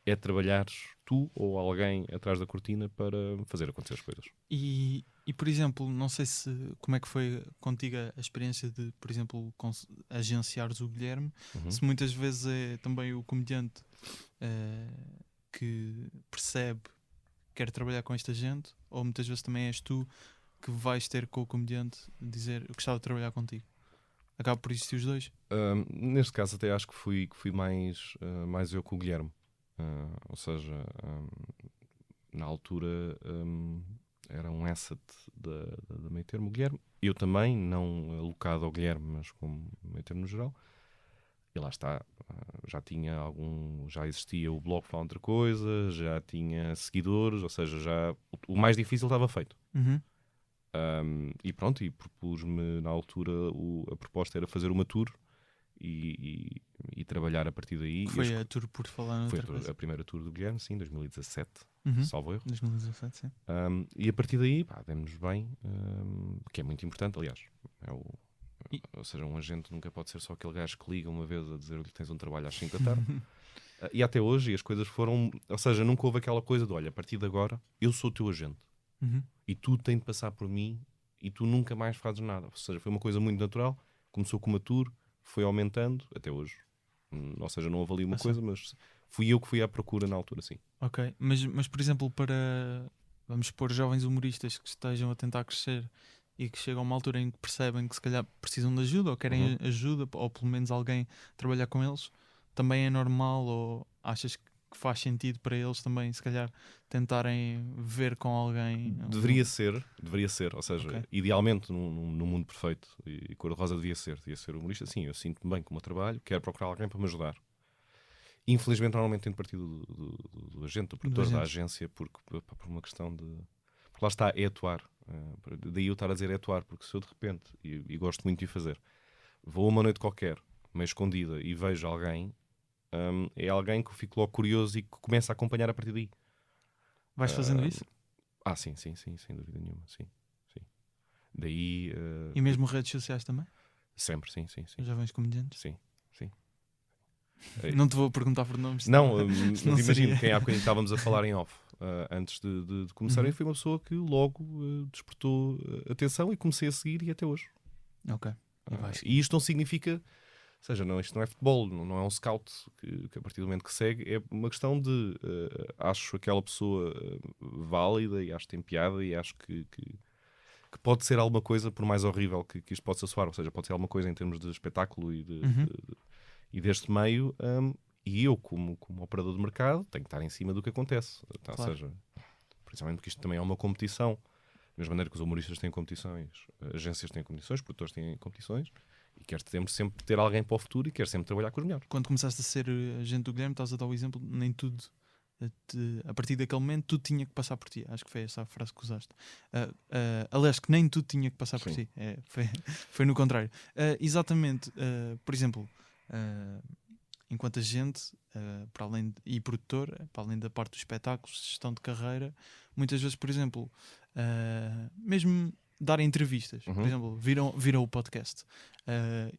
é trabalhares tu ou alguém atrás da cortina para fazer acontecer as coisas. E por exemplo, não sei como é que foi contigo a experiência de, por exemplo, agenciares o Guilherme, se muitas vezes é também o comediante que percebe que quer trabalhar com esta gente, ou muitas vezes também és tu que vais ter com o comediante dizer eu gostava de trabalhar contigo. Acaba por existir os dois? Neste caso até acho que fui mais eu que o Guilherme. Ou seja, na altura era um asset da Meio Termo, o Guilherme. Eu também, não alocado ao Guilherme, mas como Meio Termo no geral. E lá está, já existia o blog Falar Outra Coisa, já tinha seguidores, ou seja, já o mais difícil estava feito. Uhum. E pronto, e propus-me na altura, a proposta era fazer uma tour e trabalhar a partir daí. Foi a tour por falar Foi noutra coisa. a primeira tour do Guilherme, sim, 2017, salvo erro. 2017, sim. E a partir daí, demos-nos bem, que é muito importante, aliás. Ou seja, um agente nunca pode ser só aquele gajo que liga uma vez a dizer-lhe que tens um trabalho às 5 da tarde. E até hoje as coisas foram... Ou seja, nunca houve aquela coisa de, olha, a partir de agora eu sou o teu agente. E tu tens de passar por mim e tu nunca mais fazes nada. Ou seja, foi uma coisa muito natural. Começou com uma tour, foi aumentando até hoje. Ou seja, não houve ali uma coisa, mas fui eu que fui à procura na altura, sim. Ok, mas por exemplo, vamos pôr jovens humoristas que estejam a tentar crescer e que chegam a uma altura em que percebem que se calhar precisam de ajuda ou querem ajuda, ou pelo menos alguém trabalhar com eles, também é normal, ou achas que faz sentido para eles também, se calhar, tentarem ver com alguém? Deveria ser, ou seja, idealmente num mundo perfeito e cor-de-rosa devia ser humorista. Sim, eu sinto-me bem com o meu trabalho, quero procurar alguém para me ajudar. Infelizmente, normalmente tem partido do agente, do produtor, da agência, por uma questão de... Porque lá está, é atuar. Daí eu estar a dizer é atuar, porque se eu de repente, e gosto muito de fazer, vou a uma noite qualquer, meio escondida, e vejo alguém, é alguém que eu fico logo curioso e que começa a acompanhar a partir daí. Vais fazendo isso? Sim, sem dúvida nenhuma, sim. Daí... E mesmo redes sociais também? Sempre, sim. Jovens comediantes? Sim. Não te vou perguntar por nomes. Não, mas imagino, quem há bocadinho estávamos a falar em off, antes de começarem, foi uma pessoa que logo despertou atenção e comecei a seguir e até hoje. Ok. E isto não significa... Ou seja, isto não é futebol, não é um scout que a partir do momento que segue, é uma questão de acho aquela pessoa válida e acho que tem piada e acho que pode ser alguma coisa, por mais horrível que isto possa soar, ou seja, pode ser alguma coisa em termos de espetáculo e deste meio, e eu, como operador de mercado, tenho que estar em cima do que acontece. Claro. Ou seja, principalmente porque isto também é uma competição. Da mesma maneira que os humoristas têm competições, agências têm competições, produtores têm competições, e quero sempre ter alguém para o futuro e quero sempre trabalhar com os melhores. Quando começaste a ser agente do Guilherme, estás a dar o exemplo, nem tudo, a partir daquele momento, tudo tinha que passar por ti. Acho que foi essa a frase que usaste. Aliás, que nem tudo tinha que passar por ti. Foi no contrário. Exatamente. Por exemplo, enquanto agente, para além e produtor, para além da parte dos espetáculos, gestão de carreira, muitas vezes, por exemplo, mesmo dar entrevistas, por exemplo, viram o podcast.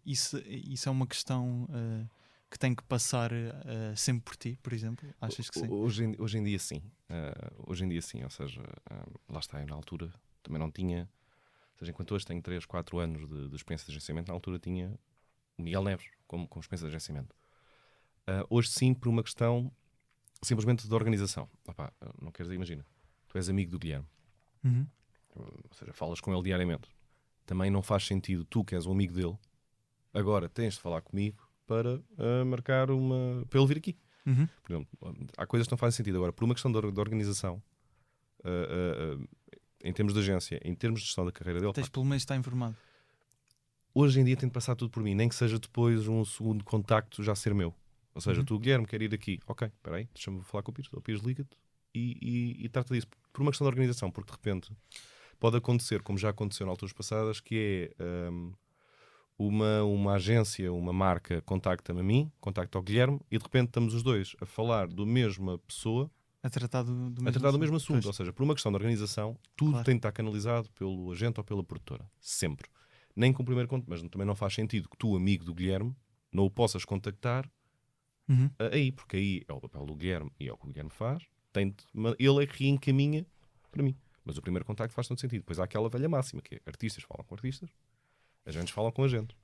Isso é uma questão que tem que passar sempre por ti, por exemplo? Achas que sim? Hoje em dia sim. Ou seja, lá está, eu na altura também não tinha... Ou seja, enquanto hoje tenho 3, 4 anos de experiência de agenciamento, na altura tinha o Miguel Neves como experiência de agenciamento. Hoje sim, por uma questão simplesmente de organização. Opá, não queres dizer, imagina, tu és amigo do Guilherme, Uhum. ou seja, falas com ele diariamente. Também não faz sentido, tu que és um amigo dele, agora tens de falar comigo para marcar para ele vir aqui. Uhum. Por exemplo, há coisas que não fazem sentido. Agora, por uma questão de organização, em termos de agência, em termos de gestão da carreira dele, Tens pelo menos estar informado. hoje em dia tem de passar tudo por mim, nem que seja depois um segundo contacto já ser meu. Ou seja, Uhum. tu, Guilherme, quer ir aqui. Ok, espera aí, deixa-me falar com o Pires. O Pires liga-te e trata disso. Por uma questão de organização, porque de repente pode acontecer, como já aconteceu em alturas passadas, que é uma agência, uma marca contacta-me a mim, contacta ao Guilherme e de repente estamos os dois a falar do mesma pessoa, A tratar do mesmo a tratar do mesmo assunto. Pois. Ou seja, por uma questão de organização, tudo Claro. tem de estar canalizado pelo agente ou pela produtora. Sempre. Nem com o primeiro contato, mas também não faz sentido que tu, amigo do Guilherme, não o possas contactar Uhum. aí, porque aí é o papel do Guilherme e é o que o Guilherme faz. Ele é que reencaminha para mim. Mas o primeiro contacto faz todo sentido. Depois há aquela velha máxima, que é artistas falam com artistas, agentes falam com agentes.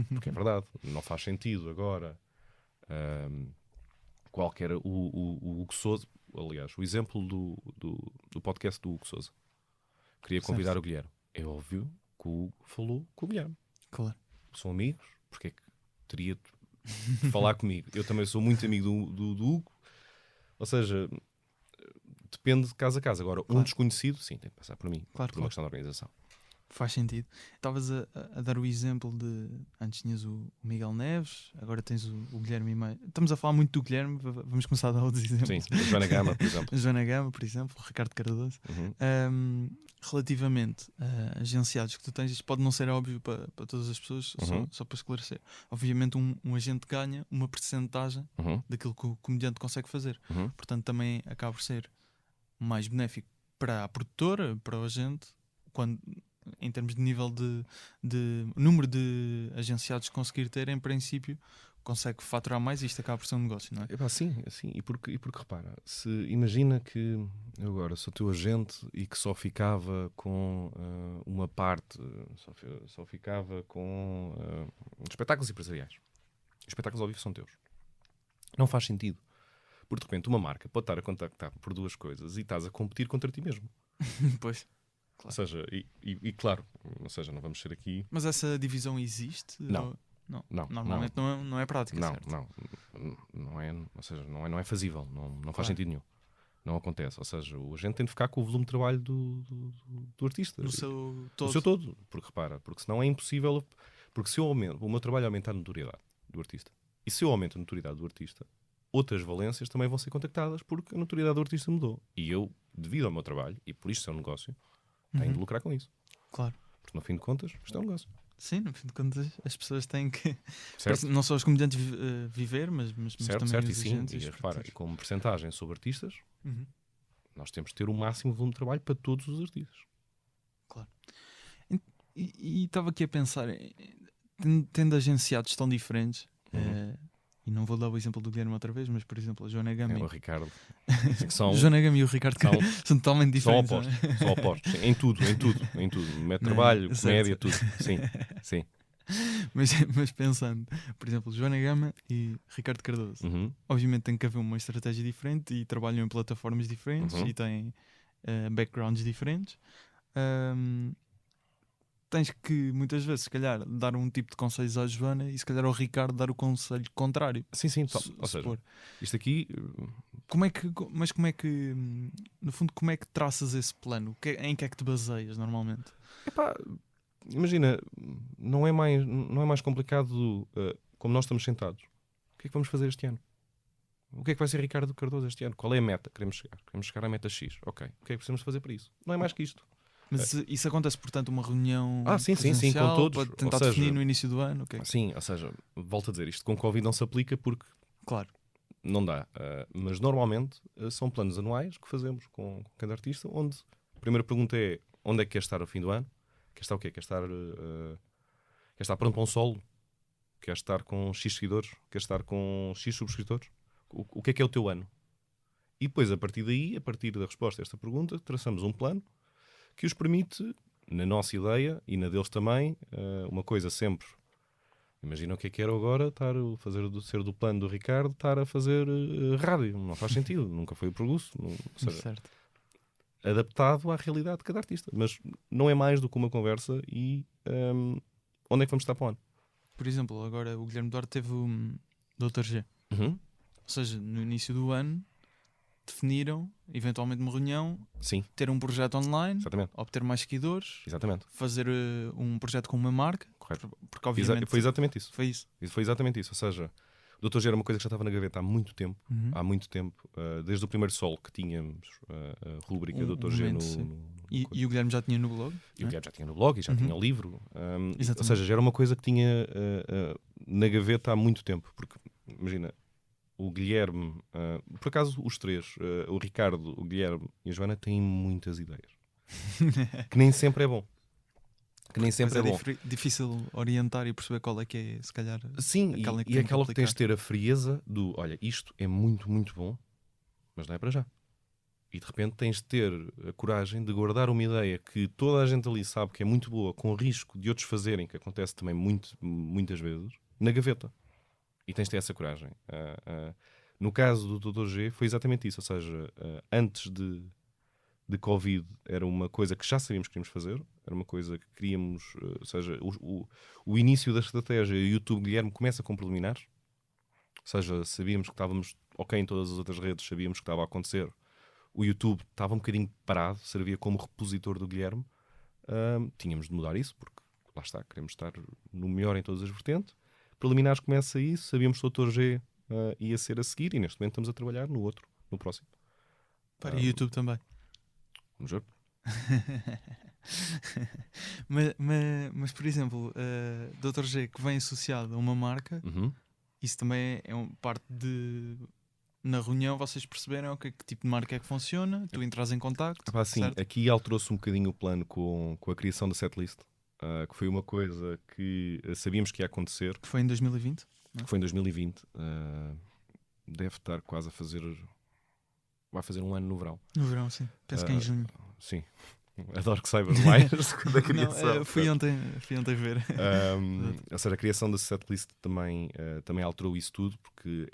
Porque é verdade, não faz sentido agora qualquer... O Hugo Sousa, aliás, o exemplo do podcast do Hugo Sousa. Queria convidar Certo. o Guilherme. É óbvio que o Hugo falou com o Guilherme. Claro. São amigos, porque é que teria de falar comigo? Eu também sou muito amigo do Hugo. Ou seja, depende de caso a caso. Agora, um Claro. desconhecido, sim, tem que passar por mim. Claro, Por claro. uma questão de organização. Faz sentido. Estavas a dar o exemplo de... Antes tinhas o Miguel Neves, agora tens o Guilherme. Estamos a falar muito do Guilherme, vamos começar a dar outros exemplos. Sim, a Joana Gama, por exemplo. A Joana Gama, por exemplo, o Ricardo Cardoso. Uhum. Relativamente a agenciados que tu tens, isto pode não ser óbvio para todas as pessoas, Uhum. só para esclarecer. Obviamente um agente ganha uma percentagem Uhum. daquilo que o comediante consegue fazer. Uhum. Portanto, também acaba por ser mais benéfico para a produtora, para o agente, quando, em termos de nível de número de agenciados que conseguir ter, em princípio, consegue faturar mais e isto acaba por ser um negócio, não é? Epá, sim. E porque repara, se imagina que eu agora sou teu agente e que só ficava com uma parte, só ficava com espetáculos empresariais. Os espetáculos ao vivo são teus. Não faz sentido. Porque de repente uma marca pode estar a contactar por duas coisas e estás a competir contra ti mesmo. Pois. Ou seja, e claro, ou seja, não vamos ser aqui. Mas essa divisão existe? Não. Ou... Não. Não, Normalmente não é prática, Não, certo? não é, ou seja, não é fazível, não faz Claro. sentido nenhum. Não acontece. Ou seja, o agente tem de ficar com o volume de trabalho do artista. No seu todo. No seu todo. Porque repara, porque senão é impossível. Porque se eu aumento, o meu trabalho é aumentar a notoriedade do artista. E se eu aumento a notoriedade do artista, outras valências também vão ser contactadas porque a notoriedade do artista mudou. E eu, devido ao meu trabalho, e por isto é um negócio, tenho de lucrar com isso. Claro. Porque no fim de contas, isto é um negócio. Sim, no fim de contas, as pessoas têm que. Certo? Não só os comediantes viver, mas Certo, também certo. E os sim, agentes. e os repara, e produtores. como percentagem sobre artistas, Uhum. nós temos de ter o máximo volume de trabalho para todos os artistas. E estava aqui a pensar, tendo agenciados tão diferentes, e não vou dar o exemplo do Guilherme outra vez, mas por exemplo, a Joana Gama. É o Ricardo. Que são, Joana Gama e o Ricardo são totalmente são diferentes. opostos. não é? São opostos. Sim, em tudo. Método trabalho, certo, comédia, certo. tudo. Sim. Mas pensando, por exemplo, Joana Gama e Ricardo Cardoso, Uhum. obviamente tem que haver uma estratégia diferente e trabalham em plataformas diferentes Uhum. e têm backgrounds diferentes. Tens que muitas vezes, se calhar, dar um tipo de conselhos à Joana e se calhar ao Ricardo dar o conselho contrário. Sim. Ou seja, Supor. isto aqui, Como é que, no fundo, como é que traças esse plano? Em que é que te baseias normalmente? epá, imagina, não é mais complicado como nós estamos sentados. O que é que vamos fazer este ano? O que é que vai ser Ricardo Cardoso este ano? Qual é a meta? Queremos chegar à meta X. Ok. O que é que precisamos fazer para isso? Não é mais que isto. Mas isso acontece, portanto, uma reunião Sim, com presencial todos. para tentar Ou seja, definir no início do ano? Okay. Sim, ou seja, volto a dizer, isto com Covid não se aplica porque Claro. não dá. Mas normalmente são planos anuais que fazemos com cada artista, onde a primeira pergunta é onde é que quer estar ao fim do ano? Quer estar o quê? Quer estar pronto para um solo? Quer estar com X seguidores? Quer estar com X subscritores? O que é o teu ano? E depois, a partir daí, a partir da resposta a esta pergunta, traçamos um plano que os permite, na nossa ideia e na deles também, uma coisa sempre Imagina o que era agora ser do plano do Ricardo, estar a fazer rádio. Não faz sentido, nunca foi o percurso. Ou seja, Certo. adaptado à realidade de cada artista. Mas não é mais do que uma conversa e onde é que vamos estar para o ano? Por exemplo, agora o Guilherme Duarte teve o Dr. G. Uhum. Ou seja, no início do ano definiram, eventualmente uma reunião, Sim, ter um projeto online, exatamente. obter mais seguidores, Exatamente. fazer um projeto com uma marca, Correto. porque obviamente Foi exatamente isso. foi isso. Foi exatamente isso. Ou seja, o Dr. G era uma coisa que já estava na gaveta há muito tempo. Uhum. Há muito tempo. Desde o primeiro sol que tínhamos a rúbrica Dr. G momento, sim. E o Guilherme já tinha no blog? E o Guilherme já tinha no blog e já Uhum. tinha o livro. Exatamente. Ou seja, já era uma coisa que tinha na gaveta há muito tempo. Porque, imagina, o Guilherme, por acaso os três, o Ricardo, o Guilherme e a Joana, têm muitas ideias. Que nem sempre é bom. Que nem sempre é bom. Difícil orientar e perceber qual é que é, se calhar. Sim, aquela e aquela que tens de aplicar. ter a frieza do, olha, isto é muito, muito bom, mas não é para já. E de repente tens de ter a coragem de guardar uma ideia que toda a gente ali sabe que é muito boa, com o risco de outros fazerem, que acontece também muitas vezes, na gaveta. E tens de ter essa coragem. No caso do Dr. G foi exatamente isso. Ou seja, antes de Covid era uma coisa que já sabíamos que queríamos fazer, era uma coisa que queríamos, ou seja, o início da estratégia, o YouTube Guilherme começa com preliminares. Ou seja, sabíamos que estávamos ok em todas as outras redes, sabíamos que estava a acontecer. O YouTube estava um bocadinho parado, servia como repositor do Guilherme. Tínhamos de mudar isso, porque lá está, queremos estar no melhor em todas as vertentes. Preliminares começa isso, sabíamos que o Dr. G ia ser a seguir e neste momento estamos a trabalhar no outro, no próximo. Para o YouTube também. Vamos ver. mas, por exemplo, Dr. G que vem associado a uma marca, Uhum. isso também é parte de. Na reunião vocês perceberam que tipo de marca é que funciona, tu entras em contacto. Epá, sim, certo? aqui alterou-se um bocadinho o plano com a criação da setlist, que foi uma coisa que sabíamos que ia acontecer, Que foi em 2020. que foi em 2020. Deve estar quase a fazer. Vai fazer um ano no verão. No verão, sim. Penso que é em junho. Sim. Adoro que saibas mais da criação. Não, fui ontem ver. Ou seja, a criação da setlist também alterou isso tudo, porque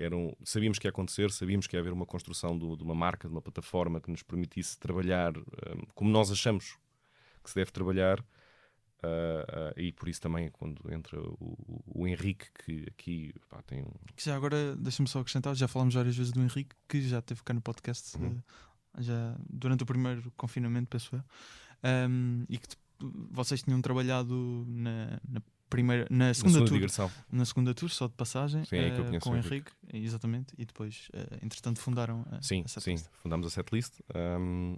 sabíamos que ia acontecer, sabíamos que ia haver uma construção de uma marca, de uma plataforma que nos permitisse trabalhar como nós achamos que se deve trabalhar. E por isso também, quando entra o Henrique, que aqui tem um. Que já agora, deixa-me só acrescentar, já falámos várias vezes do Henrique, que já esteve cá no podcast já durante o primeiro confinamento, penso eu, e que vocês tinham trabalhado na segunda tour, digressão. na segunda tour, só de passagem. Sim, é que eu conheço com o o Henrique, exatamente, e depois, entretanto, fundaram a Sim, setlist. fundámos a setlist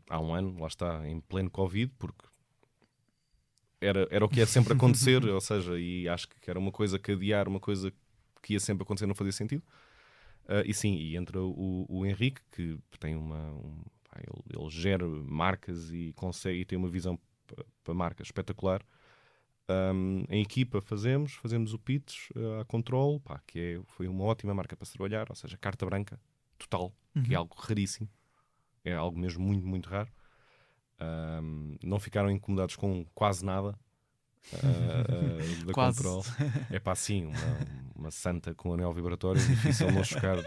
há um ano, lá está, em pleno Covid, porque era o que ia sempre acontecer, ou seja, e acho que era uma coisa que adiar, uma coisa que ia sempre acontecer, não fazia sentido. E sim, e entra o Henrique, que tem ele gera marcas e consegue, e tem uma visão para marcas espetacular. Em equipa fazemos o pitch à Control, que foi uma ótima marca para se trabalhar, ou seja, carta branca total, que é algo raríssimo, é algo mesmo muito, muito raro. Não ficaram incomodados com quase nada da Quase. Control. É pá, sim, uma santa com anel vibratório, difícil não chocar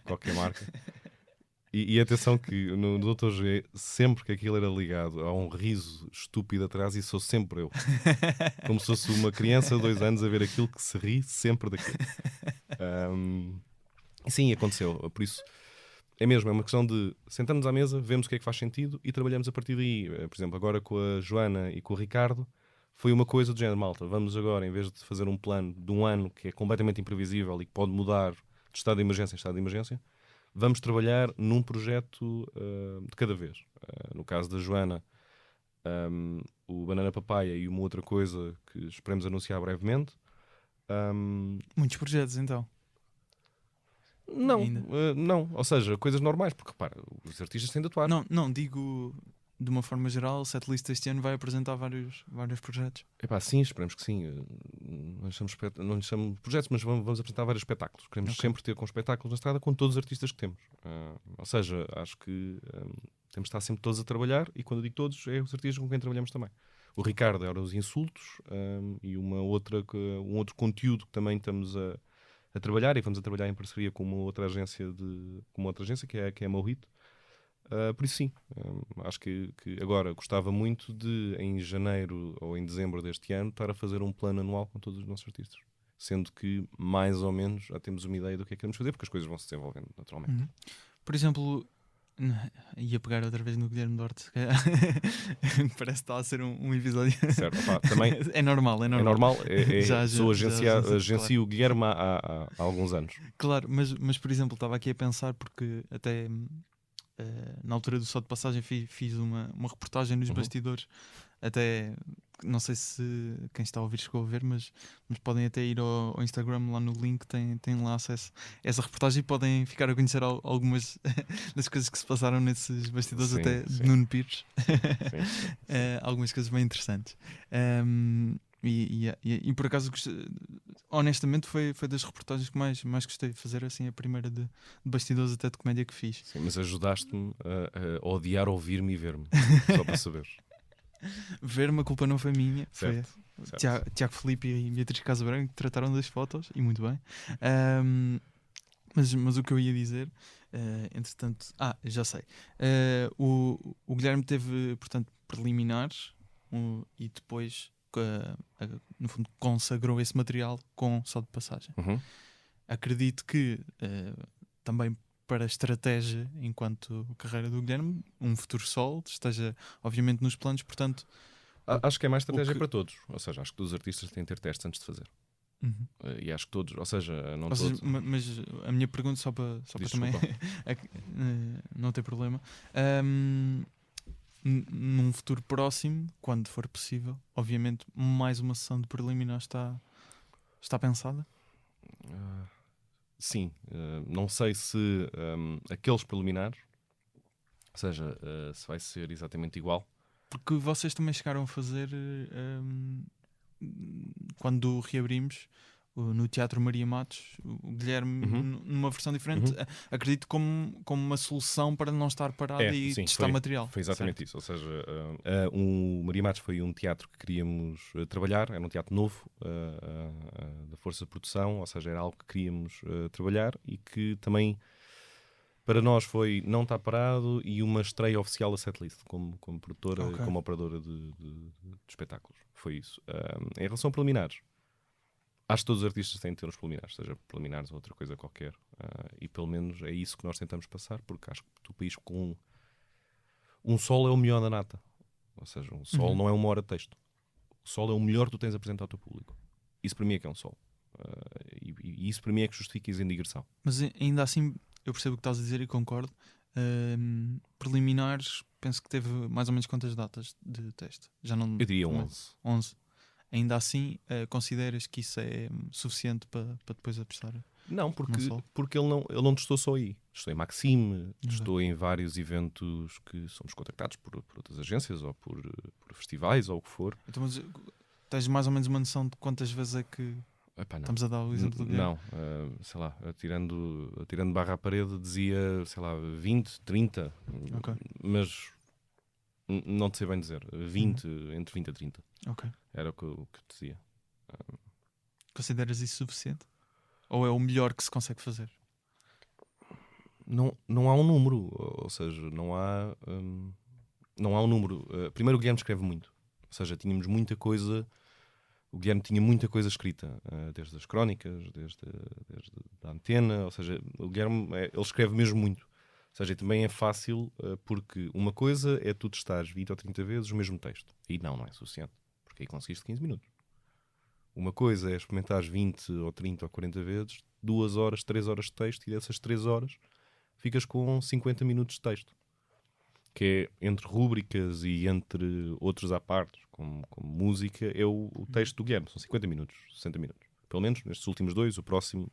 qualquer marca. E atenção que no Dr. G, sempre que aquilo era ligado a um riso estúpido atrás, e sou sempre eu. Como se fosse uma criança de 2 anos a ver aquilo que se ri sempre daquilo. Sim, aconteceu. Por isso, é uma questão de sentarmos à mesa, vemos o que é que faz sentido e trabalhamos a partir daí. Por exemplo, agora com a Joana e com o Ricardo, foi uma coisa do género, malta, vamos agora, em vez de fazer um plano de um ano que é completamente imprevisível e que pode mudar de estado de emergência em estado de emergência, vamos trabalhar num projeto de cada vez. No caso da Joana, o Banana Papaya e uma outra coisa que esperemos anunciar brevemente. Muitos projetos, então. Não, ou seja, coisas normais, porque repara, os artistas têm de atuar. Não, digo de uma forma geral, o setlist este ano vai apresentar vários projetos. Epá, sim, esperamos que sim. Não lhes chamamos projetos, mas vamos apresentar vários espetáculos. Queremos sempre ter com espetáculos na estrada com todos os artistas que temos. Ou seja, acho que temos de estar sempre todos a trabalhar, e quando eu digo todos, é os artistas com quem trabalhamos também. O Ricardo era os insultos, e um outro conteúdo que também estamos a trabalhar, e vamos a trabalhar em parceria com uma outra agência, que é a Mohito. Por isso sim, acho que agora gostava muito de, em janeiro ou em dezembro deste ano, estar a fazer um plano anual com todos os nossos artistas. Sendo que, mais ou menos, já temos uma ideia do que é que queremos fazer, porque as coisas vão se desenvolvendo naturalmente. Por exemplo, ia pegar outra vez no Guilherme Duarte, parece que está a ser um episódio. Certo, opá, também É normal. é normal. Sou claro. agencio o Guilherme há alguns anos. Claro, mas por exemplo, estava aqui a pensar, porque até na altura do Só de Passagem fiz uma reportagem nos bastidores. Até não sei se quem está a ouvir chegou a ver, mas podem até ir ao Instagram, lá no link tem lá acesso a essa reportagem e podem ficar a conhecer algumas das coisas que se passaram nesses bastidores, Sim, até sim. de Nuno Pires. Sim. Algumas coisas bem interessantes. E por acaso, honestamente, foi das reportagens que mais gostei de fazer, assim, a primeira de bastidores, até de comédia, que fiz. Sim, mas ajudaste-me a odiar ouvir-me e ver-me, só para saber. Ver-me, a culpa não foi minha. Certo. Foi Tiago Filipe e Beatriz Casabranco que trataram das fotos, e muito bem. Mas o que eu ia dizer, entretanto, já sei. O Guilherme teve, portanto, preliminares, e depois, no fundo, consagrou esse material com Só de Passagem. Acredito que também, para a estratégia enquanto carreira do Guilherme, um futuro solo esteja obviamente nos planos, portanto... Acho que é mais estratégia para todos. Ou seja, acho que todos os artistas têm de ter testes antes de fazer. E acho que todos, ou seja, não todos. Mas a minha pergunta, só para também não ter problema, num futuro próximo, quando for possível, obviamente mais uma sessão de preliminar está pensada? Sim, não sei se aqueles preliminares, ou seja, se vai ser exatamente igual. Porque vocês também chegaram a fazer, quando reabrimos no Teatro Maria Matos, o Guilherme numa versão diferente, acredito como uma solução para não estar parado e testar material. Foi exatamente isso, ou seja, o Maria Matos foi um teatro que queríamos trabalhar, era um teatro novo da Força de Produção, ou seja, era algo que queríamos trabalhar e que também para nós foi não estar parado e uma estreia oficial da setlist como produtora e como operadora de espetáculos. Foi isso. Em relação a preliminares, acho que todos os artistas têm de ter os preliminares, seja preliminares ou outra coisa qualquer. E pelo menos é isso que nós tentamos passar, porque acho que o país com um solo é o melhor da nata. Ou seja, um solo não é uma hora de texto. O solo é o melhor que tu tens a apresentar ao teu público. Isso para mim é que é um solo. E isso para mim é que justifica a digressão. Mas ainda assim, eu percebo o que estás a dizer e concordo. Preliminares, penso que teve mais ou menos quantas datas de teste? Eu diria 11. 11. Ainda assim, consideras que isso é suficiente para depois apostar? Não, porque ele não testou só aí. Testou em Maxime, testou em vários eventos que somos contactados por outras agências ou por festivais ou o que for. Então, mas tens mais ou menos uma noção de quantas vezes é que estamos a dar o exemplo do Guilherme? Não, sei lá, atirando barra à parede dizia, sei lá, 20, 30, mas não te sei bem dizer, 20, entre 20 a 30. Era o que eu dizia. Consideras isso suficiente? Ou é o melhor que se consegue fazer? Não há um número, ou seja, não há um número. Primeiro, o Guilherme escreve muito, ou seja, tínhamos muita coisa. O Guilherme tinha muita coisa escrita, desde as crónicas, desde a antena, ou seja, o Guilherme ele escreve mesmo muito. Ou seja, também é fácil, porque uma coisa é tu testares 20 ou 30 vezes o mesmo texto. E não é suficiente, porque aí conseguiste 15 minutos. Uma coisa é experimentares 20 ou 30 ou 40 vezes, 2 horas, 3 horas de texto, e dessas 3 horas ficas com 50 minutos de texto. Que é entre rúbricas e entre outros à parte, como música, é o texto do Guilherme. São 50 minutos, 60 minutos. Pelo menos nestes últimos 2, o próximo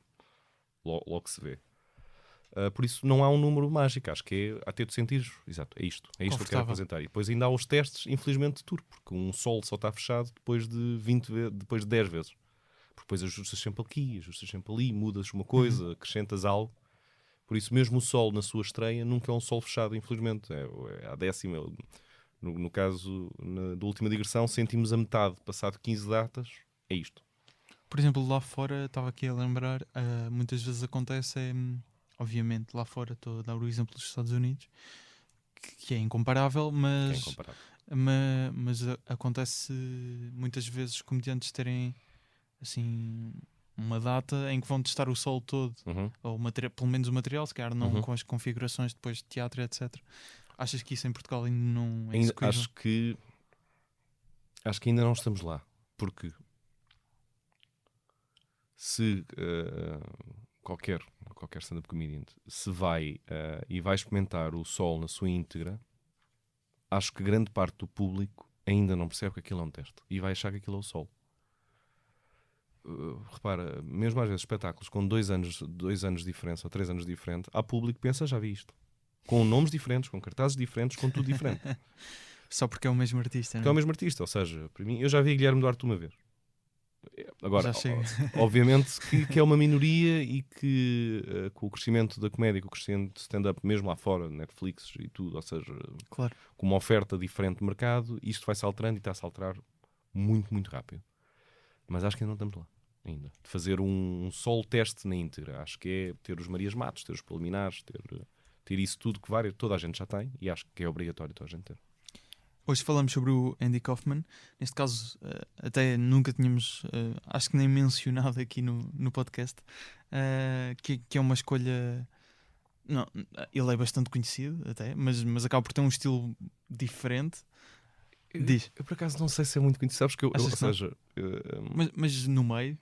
logo se vê. Por isso não há um número mágico, acho que é até tu sentires, exato, é isto que eu quero apresentar. E depois ainda há os testes, infelizmente, de tour, porque um solo só está fechado depois de 10 vezes. Porque depois ajustas sempre aqui, ajustas sempre ali, mudas uma coisa, acrescentas algo. Por isso mesmo o solo na sua estreia nunca é um solo fechado, infelizmente. É a 10ª, No caso da última digressão, sentimos a metade, passado 15 datas, é isto. Por exemplo, lá fora, estava aqui a lembrar, muitas vezes acontece, obviamente, lá fora, estou a dar o exemplo dos Estados Unidos, que é incomparável, Que é mas, incomparável. acontece muitas vezes comediantes terem assim uma data em que vão testar o solo todo, Uhum. ou pelo menos o material, se calhar não Uhum. com as configurações depois de teatro, etc. Achas que isso em Portugal ainda não é Ainda, execuível? acho que ainda não estamos lá. Porque se qualquer stand-up comedian se vai e vai experimentar o solo na sua íntegra, acho que grande parte do público ainda não percebe que aquilo é um teste e vai achar que aquilo é o solo. Repara, mesmo às vezes espetáculos com 2 anos de diferença ou 3 anos de diferença, há público que pensa, já vi isto. Com nomes diferentes, com cartazes diferentes, com tudo diferente. Só porque é o mesmo artista, Porque é o não é? mesmo artista, ou seja, para mim, eu já vi Guilherme Duarte uma vez. Agora, Já chega. obviamente que é uma minoria e que com o crescimento da comédia, com o crescimento de stand-up mesmo lá fora, Netflix e tudo, ou seja, Claro. com uma oferta diferente de mercado, isto vai-se alterando e está-se a alterar muito, muito rápido. Mas acho que ainda não estamos lá, ainda. De fazer um solo teste na íntegra. Acho que é ter os Marias Matos, ter os preliminares, ter isso tudo que toda a gente já tem e acho que é obrigatório toda a gente ter. Hoje falamos sobre o Andy Kaufman. Neste caso, até nunca tínhamos, acho que nem mencionado aqui no podcast, que é uma escolha. Não, ele é bastante conhecido, até, mas acaba por ter um estilo diferente. Diz. Eu por acaso não sei se é muito conhecido, sabes que Achas ou que não? seja, Mas no meio.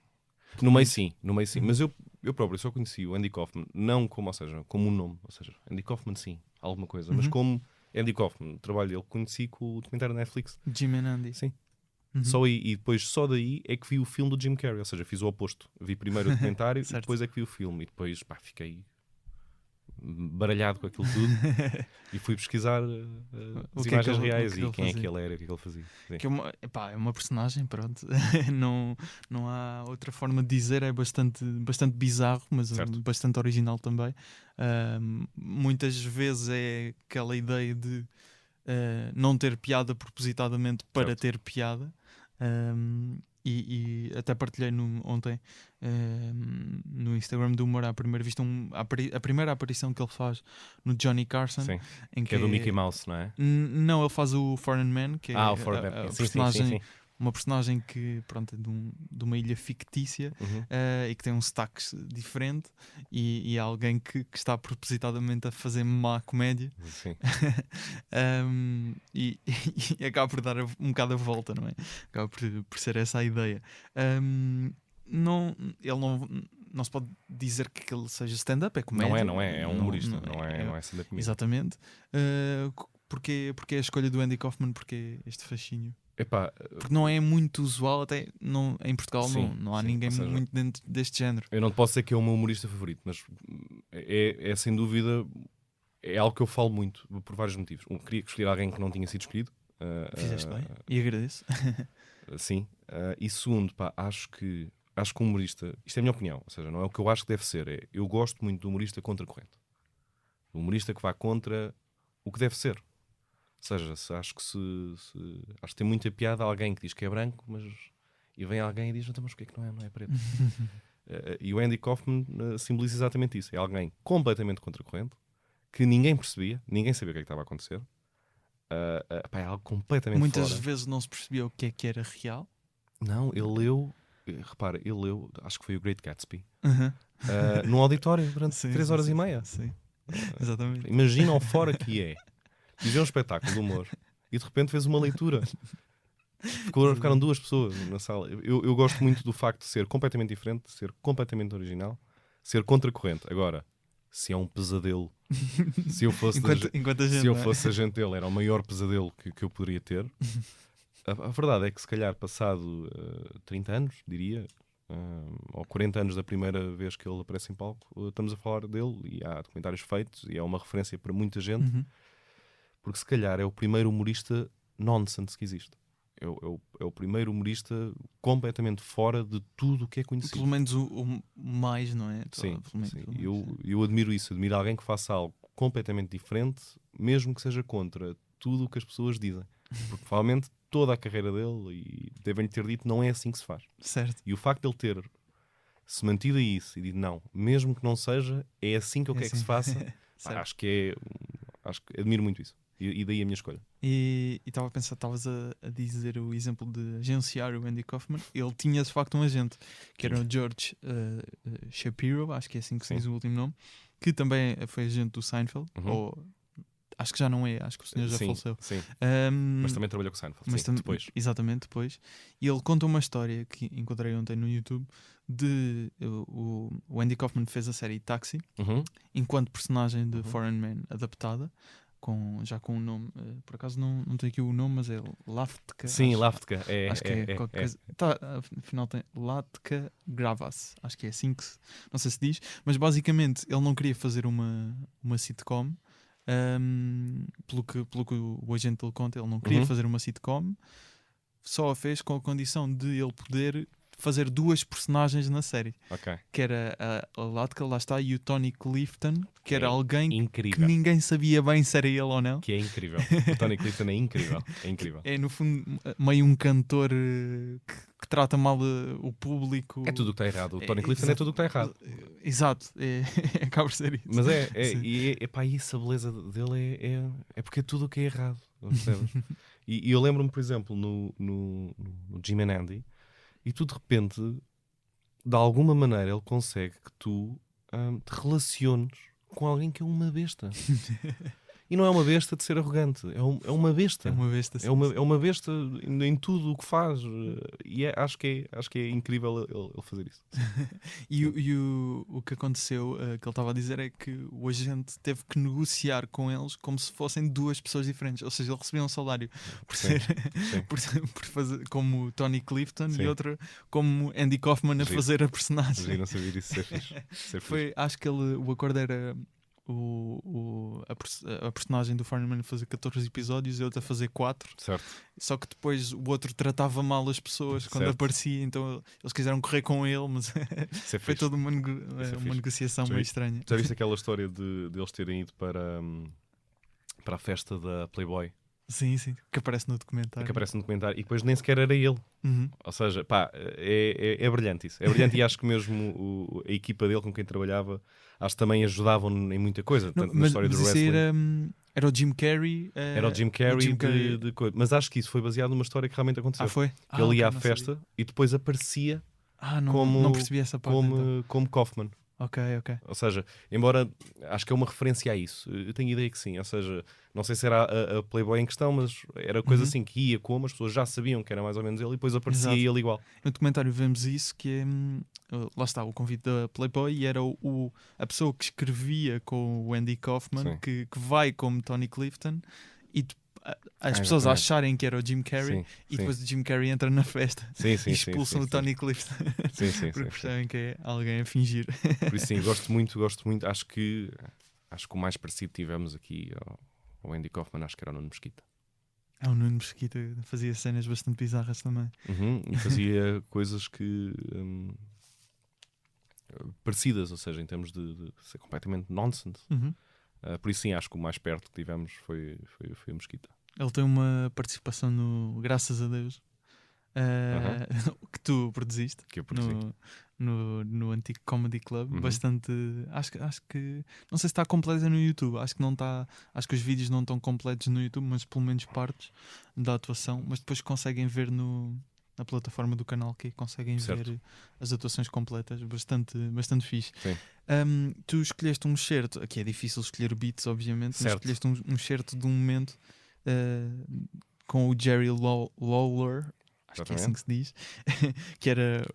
no meio sim, Uhum. mas eu próprio só conheci o Andy Kaufman, não como, ou seja, como um nome, ou seja, Andy Kaufman sim, alguma coisa, mas Uhum. como Andy Kaufman, o trabalho dele conheci com o documentário da Netflix. Jim and Andy. Sim. Uhum. Só aí, e depois só daí é que vi o filme do Jim Carrey, ou seja, fiz o oposto. Vi primeiro o documentário e Certo. depois é que vi o filme. E depois, pá, fiquei baralhado com aquilo tudo e fui pesquisar as imagens reais e quem é que ele era e o que é que ele fazia. Sim. Que é uma personagem, pronto. não há outra forma de dizer, é bastante bizarro, mas Certo. bastante original também. Muitas vezes é aquela ideia de não ter piada propositadamente para Certo. ter piada. E até partilhei ontem no Instagram do Humor à primeira vista a primeira aparição que ele faz no Johnny Carson, Sim. em Que é do Mickey Mouse, não é? Não, ele faz o Foreign Man, que é O Foreign Man. a Sim, personagem, sim. uma personagem que pronto, é de uma ilha fictícia Uhum. e que tem um sotaque diferente e é alguém que está propositadamente a fazer má comédia. Sim. E acaba por dar um bocado a volta, não é? Acaba por ser essa a ideia. Ele não se pode dizer que ele seja stand-up, é comédia. Não é. É um humorista. Não é stand-up comedian. Exatamente. Porque a escolha do Andy Kaufman? Porque este fascínio? Epá, Porque não é muito usual, até em Portugal sim, não há sim. ninguém Ou seja, muito dentro deste género. eu não te posso dizer que é o meu humorista favorito, mas é sem dúvida é algo que eu falo muito por vários motivos. Queria escolher alguém que não tinha sido escolhido. Fizeste bem e agradeço. Sim. E segundo, pá, acho que o humorista, isto é a minha opinião, ou seja, não é o que eu acho que deve ser, eu gosto muito do humorista contracorrente. O humorista que vá contra o que deve ser. Ou seja, acho que tem muita piada alguém que diz que é branco, e vem alguém e diz, então, mas porquê que não é preto? E o Andy Kaufman simboliza exatamente isso. É alguém completamente contracorrente, que ninguém percebia, ninguém sabia o que é que estava a acontecer. É algo completamente Muitas fora. vezes não se percebia o que é que era real. Não, ele leu, repara, acho que foi o Great Gatsby, Uhum. num auditório durante Sim, 3 horas e meia. Sim. Exatamente. Imagina o fora que é. Dizer um espetáculo de humor e de repente fez uma leitura. Ficaram 2 pessoas na sala. Eu gosto muito do facto de ser completamente diferente, de ser completamente original, ser contracorrente. Agora, se é um pesadelo, se eu fosse enquanto a gente, se eu não é? fosse agente dele, era o maior pesadelo que eu poderia ter. A verdade é que se calhar passado 30 anos, diria, ou 40 anos da primeira vez que ele aparece em palco, estamos a falar dele e há documentários feitos e é uma referência para muita gente. Uhum. Porque se calhar é o primeiro humorista nonsense que existe. É o primeiro humorista completamente fora de tudo o que é conhecido. Pelo menos o mais, não é? Sim, Pelo menos, sim. pelo menos. Eu admiro isso. Admiro alguém que faça algo completamente diferente, mesmo que seja contra tudo o que as pessoas dizem. Porque provavelmente toda a carreira dele, e devem-lhe ter dito, não é assim que se faz. Certo. E o facto de ele ter se mantido a isso e dito, não, mesmo que não seja, é assim que eu quero que se faça, pá, acho que admiro muito isso. E daí a minha escolha. E estava a pensar, estavas a dizer o exemplo de agenciar o Andy Kaufman. Ele tinha de facto um agente, que era o George Shapiro, acho que é assim que se diz o último nome, que também foi agente do Seinfeld, ou acho que já não é, acho que o senhor já faleceu. Sim. Mas também trabalhou com o Seinfeld, depois. Exatamente, depois. E ele conta uma história que encontrei ontem no YouTube de o Andy Kaufman fez a série Taxi enquanto personagem de Foreign Man adaptada, já com um nome, por acaso não tenho aqui o nome, mas é Laftka. Sim, Laftka. Acho que é qualquer coisa. Tá, afinal tem Latka Gravas, acho que é assim que não sei se diz, mas basicamente ele não queria fazer uma sitcom. Pelo que o agente dele conta, ele não queria fazer uma sitcom, só a fez com a condição de ele poder fazer duas personagens na série, que era a Latka, lá está, e o Tony Clifton, que era alguém incrível, que ninguém sabia bem se era ele ou não. Que é incrível. O Tony Clifton é incrível. É incrível. É no fundo meio um cantor que trata mal o público. É tudo o que está errado. O Tony Clifton é tudo o que está errado. Exato, acaba por ser isso. Mas pá, isso, a beleza dele é porque é tudo o que é errado. E eu lembro-me, por exemplo, no Jim and Andy, e tu de repente, de alguma maneira, ele consegue que tu te relaciones com alguém que é uma besta. E não é uma besta de ser arrogante, é uma besta. É uma besta, sim, é uma besta em tudo o que faz. E acho que é incrível ele fazer isso. E o que aconteceu, que ele estava a dizer, é que o agente teve que negociar com eles como se fossem duas pessoas diferentes. Ou seja, ele recebia um salário por por fazer como Tony Clifton e outro como Andy Kaufman a fazer a personagem. Não sabia disso ser fixe. Acho que o acordo era a personagem do Foreign Man fazer 14 episódios e outra fazer 4. Certo. Só que depois o outro tratava mal as pessoas quando aparecia, então eles quiseram correr com ele, mas foi toda uma negociação meio estranha. Já viste aquela história de eles terem ido para a festa da Playboy? Sim, que aparece no documentário. E depois nem sequer era ele. Ou seja, pá, é brilhante isso. É brilhante e acho que mesmo a equipa dele com quem trabalhava, acho que também ajudavam em muita coisa. Tanto na história do wrestling. Era o Jim Carrey. Era o Jim Carrey de coisa. Mas acho que isso foi baseado numa história que realmente aconteceu. Foi? Que ele ia à festa e depois aparecia não percebi essa parte, como Kaufman. Ok. Ou seja, embora acho que é uma referência a isso, eu tenho ideia que sim. Ou seja, não sei se era a Playboy em questão, mas era coisa assim que ia como, as pessoas já sabiam que era mais ou menos ele e depois aparecia ele igual. No documentário vemos isso, que é, lá está, o convite da Playboy, e era a pessoa que escrevia com o Andy Kaufman, que vai como Tony Clifton, e as pessoas acharem que era o Jim Carrey, e depois o Jim Carrey entra na festa e expulsam o Tony Clifton porque percebem que é alguém a fingir. Por isso sim, gosto muito. Acho que o mais parecido tivemos aqui ao Andy Kaufman, acho que era o Nuno Mesquita. O Nuno Mesquita fazia cenas bastante bizarras também. E fazia coisas que parecidas, ou seja, em termos de ser completamente nonsense. Por isso sim, acho que o mais perto que tivemos foi o Mesquita. Ele tem uma participação no Graças a Deus, que tu produziste, que eu produzi. no antigo Comedy Club. Bastante, acho que não sei se está completa no YouTube, acho que não está, acho que os vídeos não estão completos no YouTube, mas pelo menos partes da atuação, mas depois conseguem ver na plataforma do canal, que conseguem ver as atuações completas, bastante fixe. Tu escolheste um certo, aqui é difícil escolher beats, obviamente, mas escolheste um certo de um momento com o Jerry Lawler, acho que é assim que se diz, que era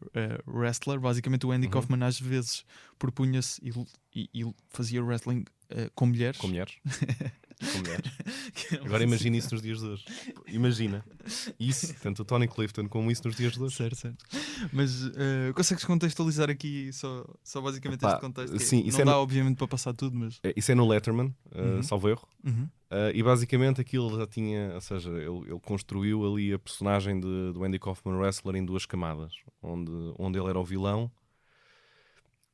wrestler. Basicamente o Andy Kaufman às vezes propunha-se e fazia wrestling com mulheres. Com mulheres. Agora imagina isso nos dias de hoje. Imagina isso, tanto o Tony Clifton como isso nos dias de hoje. Certo. Mas consegues contextualizar aqui só basicamente este contexto? Sim, não dá obviamente para passar tudo, mas... Isso é no Letterman, salvo erro. E basicamente aquilo já tinha, ou seja, ele construiu ali a personagem do Andy Kaufman Wrestler em duas camadas, onde ele era o vilão.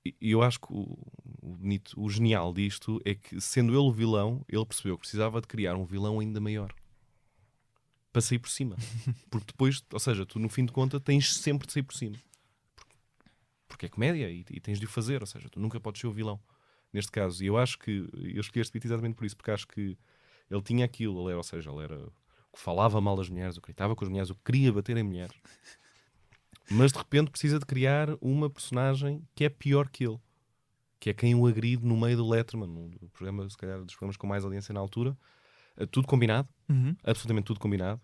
E eu acho que o genial disto é que, sendo ele o vilão, ele percebeu que precisava de criar um vilão ainda maior. para sair por cima. Porque depois, ou seja, tu no fim de contas tens sempre de sair por cima. Porque é comédia e tens de o fazer, ou seja, tu nunca podes ser o vilão. Neste caso, e eu acho que eu escolhi este beat exatamente por isso, porque acho que ele tinha aquilo, ou seja, ele era o que falava mal das mulheres, o que gritava com as mulheres, o que queria bater em mulheres. Mas de repente precisa de criar uma personagem que é pior que ele, que é quem o agride no meio do Letterman, no programa, se calhar, dos programas com mais audiência na altura. Tudo combinado, absolutamente tudo combinado.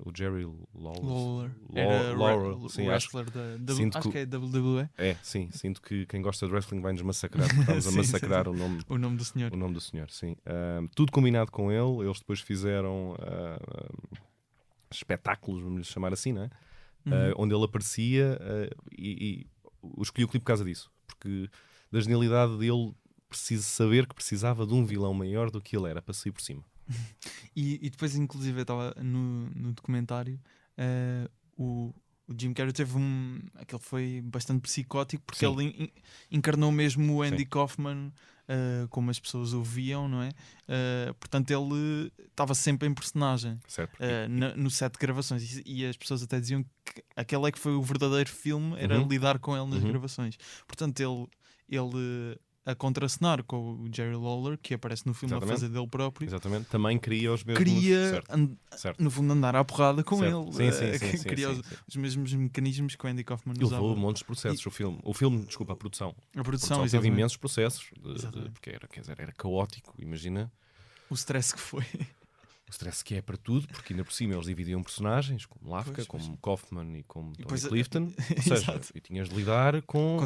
O Jerry Lawler. Lawler, sim, wrestler acho que é WWE. Sim, sinto que quem gosta de wrestling vai nos massacrar, porque estamos a massacrar sim. O nome do senhor. O nome do senhor, sim. Tudo combinado com ele, eles depois fizeram espetáculos, vamos chamar assim, não é? Onde ele aparecia e escolhi o clipe por causa disso, porque da genialidade dele, preciso saber que precisava de um vilão maior do que ele era para sair por cima. E depois, inclusive, eu estava no documentário, o Jim Carrey teve aquele foi bastante psicótico, porque Sim. ele encarnou mesmo o Andy Kaufman como as pessoas o viam, não é? Portanto, ele estava sempre em personagem, Certo. no set de gravações, e as pessoas até diziam que aquele é que foi o verdadeiro filme, era lidar com ele nas gravações. Portanto, ele a contracenar com o Jerry Lawler, que aparece no filme a fazer dele próprio. Exatamente, também queria os mesmos... certo. No fundo, andar à porrada com certo. ele. Sim, queria os mesmos mecanismos que o Andy Kaufman usava. usava. Levou montes de processos, o filme, desculpa, a produção. A produção teve exatamente. imensos processos, porque era caótico, imagina. O stress que foi. O stress que é para tudo, porque ainda por cima eles dividiam personagens, como Lafka, como Kaufman e como Tony Clifton. Ou seja, e tinhas de lidar com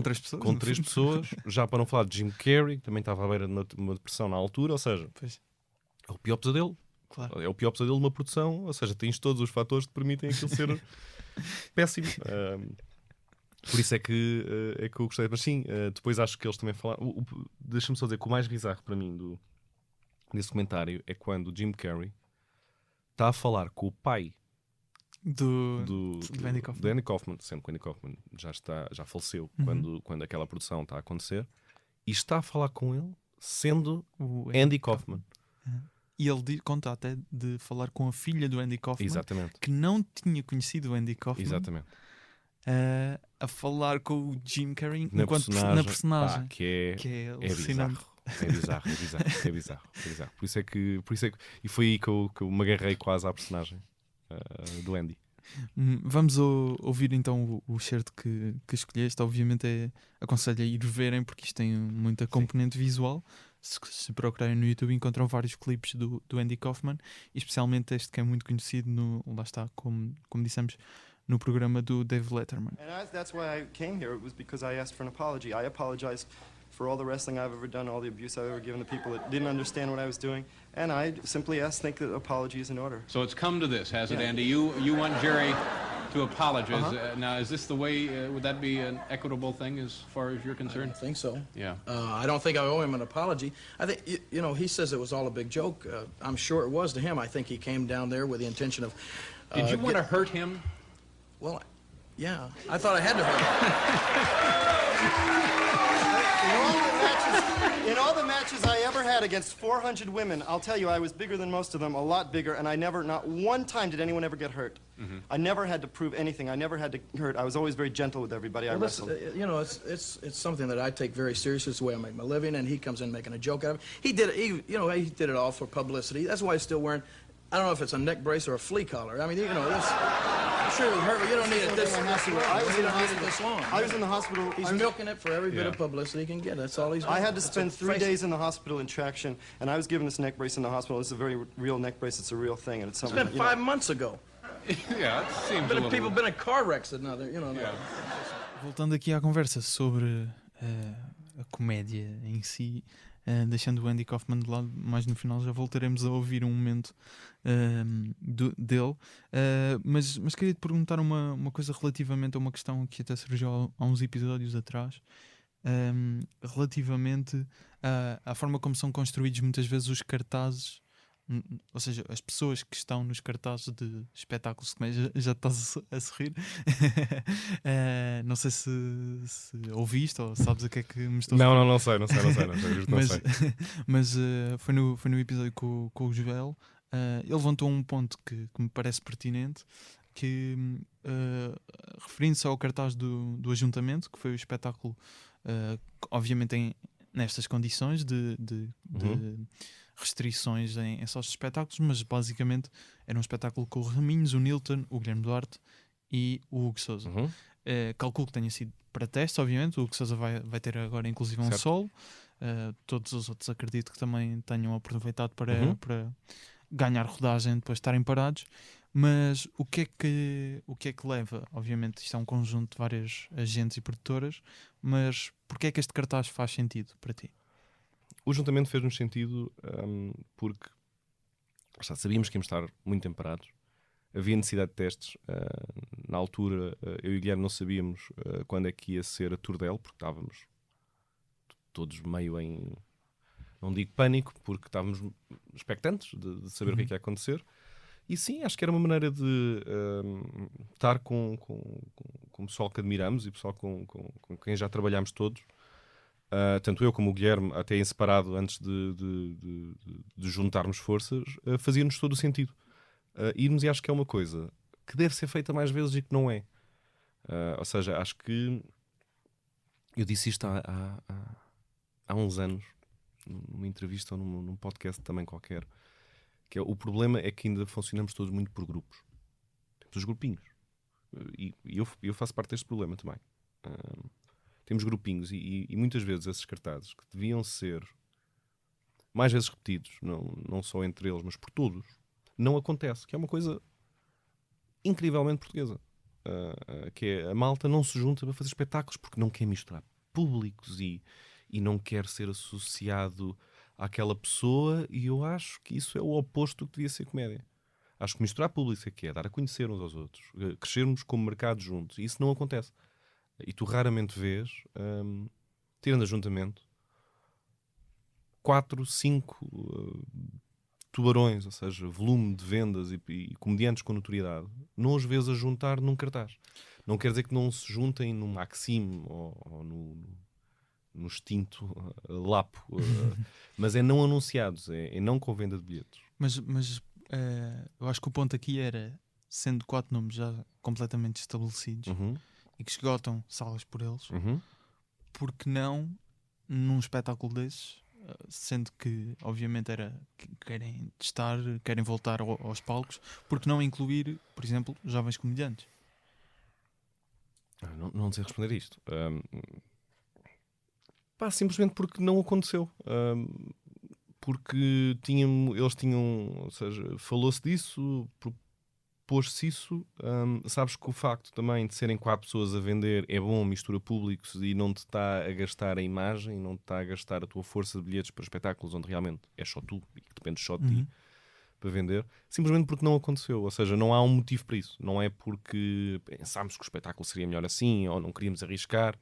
três pessoas, já para não falar de Jim Carrey, que também estava à beira de uma depressão na altura, ou seja, é o pior pesadelo. Claro. É o pior pesadelo de uma produção, ou seja, tens todos os fatores que permitem aquilo ser péssimo. Por isso é que eu gostei. Mas sim, depois acho que eles também falaram. Deixa-me só dizer que o mais bizarro para mim desse comentário é quando o Jim Carrey está a falar com o pai do Andy Kaufman, sendo que o Andy Kaufman já faleceu quando aquela produção está a acontecer, e está a falar com ele sendo o Andy Kaufman. E ele conta até de falar com a filha do Andy Kaufman, exatamente, que não tinha conhecido o Andy Kaufman, exatamente, a falar com o Jim Carrey na personagem, que é alucinante. É bizarro. Por isso é que e foi aí que eu me agarrei quase à personagem do Andy. Vamos ouvir então o certo que escolheste. Obviamente aconselho a ir verem, porque isto tem muita componente visual. Se procurarem no YouTube encontram vários clipes do Andy Kaufman, e especialmente este que é muito conhecido lá está, como dissemos, no programa do Dave Letterman. That's why I came here. It was because I asked for an apology. I apologized for all the wrestling I've ever done, all the abuse I've ever given to people that didn't understand what I was doing, and I simply think that apology is in order. So it's come to this, has it, Andy? You want Jerry to apologize. Now, is this the way, would that be an equitable thing as far as you're concerned? I think so. Yeah. I don't think I owe him an apology. I think, he says it was all a big joke. I'm sure it was to him. I think he came down there with the intention of... Did you want to hurt him? Well, yeah. I thought I had to hurt him. In all the matches I ever had against 400 women, I'll tell you, I was bigger than most of them, a lot bigger, and not one time did anyone ever get hurt. I never had to prove anything. I never had to hurt. I was always very gentle with everybody I wrestled. It's something that I take very seriously. It's the way I make my living, and he comes in making a joke out of it. He did it all for publicity. That's why he's still wearing, I don't know if it's a neck brace or a flea collar. I mean, I'm sure it would hurt, but you don't need it this long. I was in the hospital. He's milking it for every bit of publicity he can get. That's all he's doing. I had to spend 3 days in the hospital in traction, and I was given this neck brace in the hospital. It's a very real neck brace. It's a real thing, and it's something. It's been 5 months ago. Yeah, it seems a little... People been in car wrecks that now, Voltando aqui à conversa sobre a comédia em si, deixando o Andy Kaufman de lado, mais no final já voltaremos a ouvir um momento dele, mas queria te perguntar uma coisa relativamente a uma questão que até surgiu há uns episódios atrás, relativamente à forma como são construídos muitas vezes os cartazes, ou seja, as pessoas que estão nos cartazes de espetáculos de comédia. Já estás a sorrir. Não sei se ouviste ou sabes a que é que me estou a referir. Não sei. Mas foi no episódio com o Joel, ele levantou um ponto que me parece pertinente, que referindo-se ao cartaz do Ajuntamento, que foi o espetáculo, obviamente nestas condições de restrições em só os espetáculos, mas basicamente era um espetáculo com o Raminhos, o Nilton, o Guilherme Duarte e o Hugo Sousa. Calculo que tenha sido para teste, obviamente. O Hugo Sousa vai ter agora inclusive um solo. Todos os outros acredito que também tenham aproveitado para ganhar rodagem depois de estarem parados. Mas o que é que leva? Obviamente isto é um conjunto de várias agentes e produtoras, mas porque é que este cartaz faz sentido para ti? O juntamento fez-nos sentido porque sabíamos que íamos estar muito tempo parados. Havia necessidade de testes. Na altura, eu e o Guilherme não sabíamos quando é que ia ser a tour dele, porque estávamos todos meio em... Não digo pânico, porque estávamos expectantes de saber o que é que ia acontecer. E sim, acho que era uma maneira de estar com o pessoal que admiramos e o pessoal com quem já trabalhámos todos. Tanto eu como o Guilherme, até em separado, antes de juntarmos forças, fazia-nos todo o sentido. Irmos, e acho que é uma coisa que deve ser feita mais vezes e que não é. Ou seja, acho que eu disse isto há uns anos, numa entrevista ou num podcast também qualquer, que o problema é que ainda funcionamos todos muito por grupos. Temos os grupinhos. E eu faço parte deste problema também. Temos grupinhos e muitas vezes esses cartazes que deviam ser mais vezes repetidos, não só entre eles, mas por todos, não acontece. Que é uma coisa incrivelmente portuguesa. Que é, a malta não se junta para fazer espetáculos porque não quer misturar públicos e não quer ser associado àquela pessoa, e eu acho que isso é o oposto do que devia ser comédia. Acho que misturar públicos é que é dar a conhecer uns aos outros, crescermos como mercado juntos, e isso não acontece. E tu raramente vês, tirando ajuntamento, 4, 5 tubarões, ou seja, volume de vendas e comediantes com notoriedade, não os vês a juntar num cartaz. Não quer dizer que não se juntem no Maxime ou no extinto Lapo, mas é não anunciados, é não com venda de bilhetes. Mas eu acho que o ponto aqui era, sendo 4 nomes já completamente estabelecidos e que esgotam salas por eles, porque não num espetáculo desses, sendo que obviamente querem testar, querem voltar aos palcos, porque não incluir, por exemplo, jovens comediantes? Não sei responder isto. Simplesmente porque não aconteceu. Porque eles tinham, ou seja, falou-se disso, propôs-se isso. Sabes que o facto também de serem 4 pessoas a vender é bom, mistura públicos e não te está a gastar a imagem, não te está a gastar a tua força de bilhetes para espetáculos onde realmente é só tu e que depende só de ti para vender, simplesmente porque não aconteceu. Ou seja, não há um motivo para isso. Não é porque pensámos que o espetáculo seria melhor assim ou não queríamos arriscar.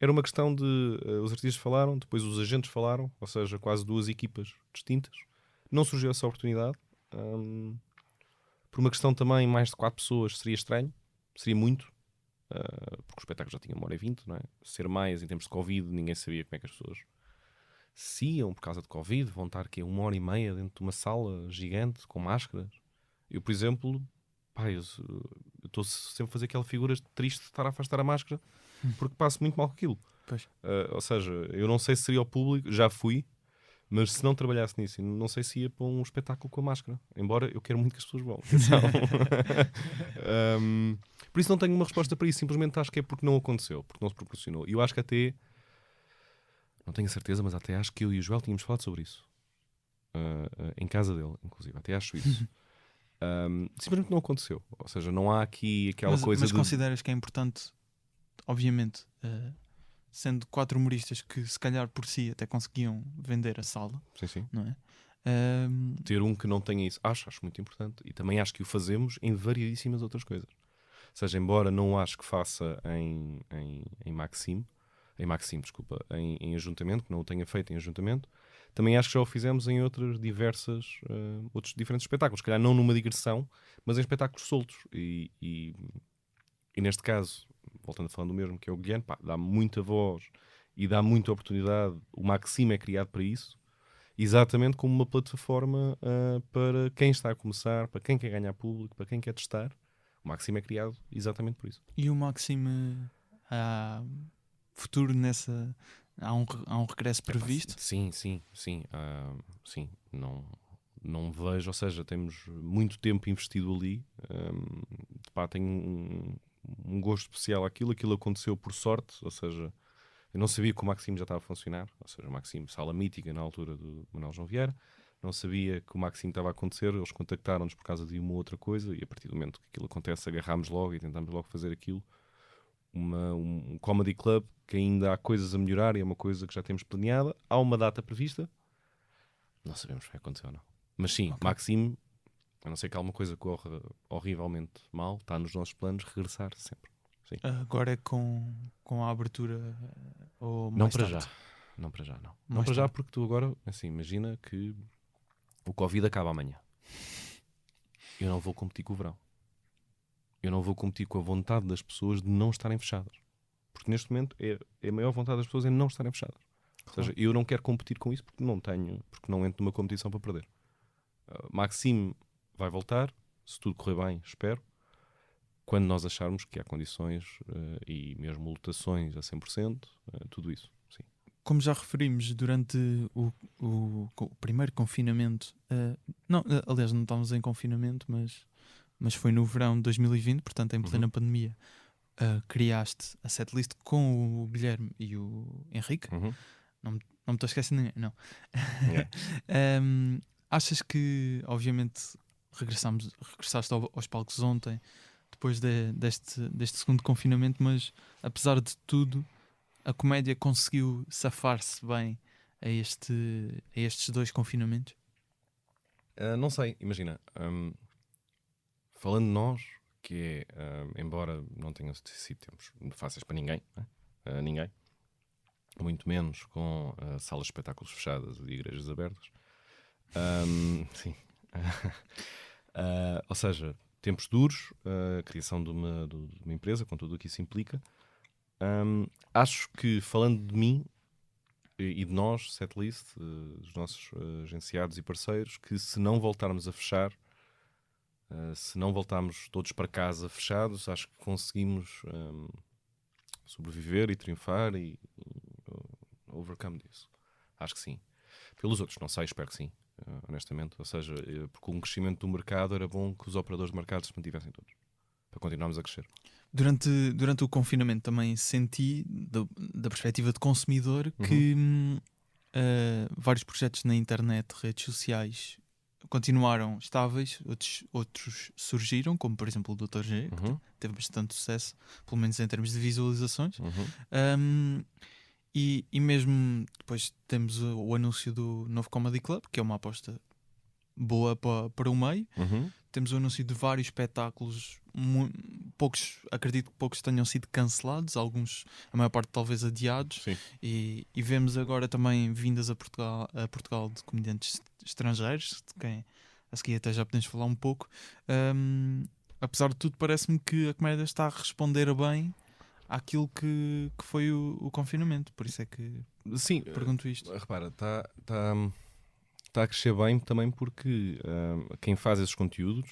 Era uma questão de... os artistas falaram, depois os agentes falaram, ou seja, quase 2 equipas distintas. Não surgiu essa oportunidade. Por uma questão também, mais de 4 pessoas seria estranho. Seria muito. Porque o espetáculo já tinha 1h20, não é? Ser mais em termos de Covid, ninguém sabia como é que as pessoas se iam por causa de Covid. Vão estar aqui 1h30 dentro de uma sala gigante, com máscaras. Eu, por exemplo, eu estou sempre a fazer aquela figura triste de estar a afastar a máscara, porque passo muito mal com aquilo. Ou seja, eu não sei se seria o público, já fui, mas se não trabalhasse nisso, não sei se ia para um espetáculo com a máscara. Embora eu quero muito que as pessoas vão. Por isso não tenho uma resposta para isso. Simplesmente acho que é porque não aconteceu, porque não se proporcionou. E eu acho que até, não tenho a certeza, mas até acho que eu e o Joel tínhamos falado sobre isso. Em casa dele, inclusive. Até acho isso. Simplesmente não aconteceu. Ou seja, não há aqui aquela coisa mas consideras que é importante, obviamente, sendo 4 humoristas que se calhar por si até conseguiam vender a sala, sim. não é? Ter um que não tenha isso, acho muito importante. E também acho que o fazemos em variedíssimas outras coisas. Ou seja, embora não acho que faça em ajuntamento, que não o tenha feito em ajuntamento, também acho que já o fizemos em outros diferentes espetáculos. Se calhar não numa digressão, mas em espetáculos soltos. E neste caso, voltando a falar do mesmo, que é o Guilherme, dá muita voz e dá muita oportunidade. O Maxime é criado para isso. exatamente como uma plataforma para quem está a começar, para quem quer ganhar público, para quem quer testar. O Maxime é criado exatamente por isso. E o Maxime, há futuro nessa... Há um regresso previsto? Sim. Sim. Não vejo, ou seja, temos muito tempo investido ali. Tenho um gosto especial àquilo. Aquilo aconteceu por sorte, ou seja, eu não sabia que o Maxime já estava a funcionar, ou seja, o Maxime, sala mítica na altura do Manuel João Vieira, não sabia que o Maxime estava a acontecer, eles contactaram-nos por causa de uma outra coisa e a partir do momento que aquilo acontece agarrámos logo e tentámos logo fazer aquilo. Um comedy club que ainda há coisas a melhorar e é uma coisa que já temos planeada. Há uma data prevista, não sabemos se vai acontecer ou não. Mas sim, okay. Maxime, a não ser que alguma coisa corra horrivelmente mal, está nos nossos planos regressar sempre. Sim. Agora é com a abertura ou mais tarde? Não para já, não. Não para já porque tu agora, assim, imagina que o Covid acaba amanhã. Eu não vou competir com o verão. Eu não vou competir com a vontade das pessoas de não estarem fechadas. Porque neste momento a maior vontade das pessoas é não estarem fechadas. Ou seja, eu não quero competir com isso porque não entro numa competição para perder. Maxime vai voltar, se tudo correr bem, espero, quando nós acharmos que há condições e mesmo lotações a 100%, tudo isso, sim. Como já referimos durante o primeiro confinamento, aliás não estávamos em confinamento, mas foi no verão de 2020, portanto em plena pandemia, criaste a setlist com o Guilherme e o Henrique. Não me estou a esquecer ninguém, não. Yeah. Achas que, obviamente, regressaste aos palcos ontem, depois deste segundo confinamento, mas apesar de tudo, a comédia conseguiu safar-se bem a estes dois confinamentos? Não sei, imagina. Falando de nós, que é, embora não tenham sido tempos fáceis para ninguém, ninguém, muito menos com salas de espetáculos fechadas e igrejas abertas. Sim. Ou seja, tempos duros, a criação de uma empresa, com tudo o que isso implica. Acho que, falando de mim e de nós, Setlist, dos nossos agenciados e parceiros, que se não voltarmos a fechar, se não voltarmos todos para casa fechados, acho que conseguimos sobreviver e triunfar e overcome disso. Acho que sim. Pelos outros, não sei, espero que sim, honestamente. Ou seja, porque um crescimento do mercado era bom que os operadores de mercado se mantivessem todos, para continuarmos a crescer. Durante o confinamento também senti, da perspectiva de consumidor, que vários projetos na internet, redes sociais, continuaram estáveis, outros surgiram, como por exemplo o Dr. G, que teve bastante sucesso, pelo menos em termos de visualizações. E mesmo depois temos o anúncio do novo Comedy Club, que é uma aposta boa para o meio. Temos o anúncio de vários espetáculos, acredito que poucos tenham sido cancelados, alguns, a maior parte talvez adiados. E vemos agora também vindas a Portugal de comediantes estrangeiros, de quem a seguir até já podemos falar um pouco. Apesar de tudo, parece-me que a comédia está a responder bem àquilo que foi o confinamento, por isso é que pergunto isto. Repara, está a crescer bem também porque quem faz esses conteúdos,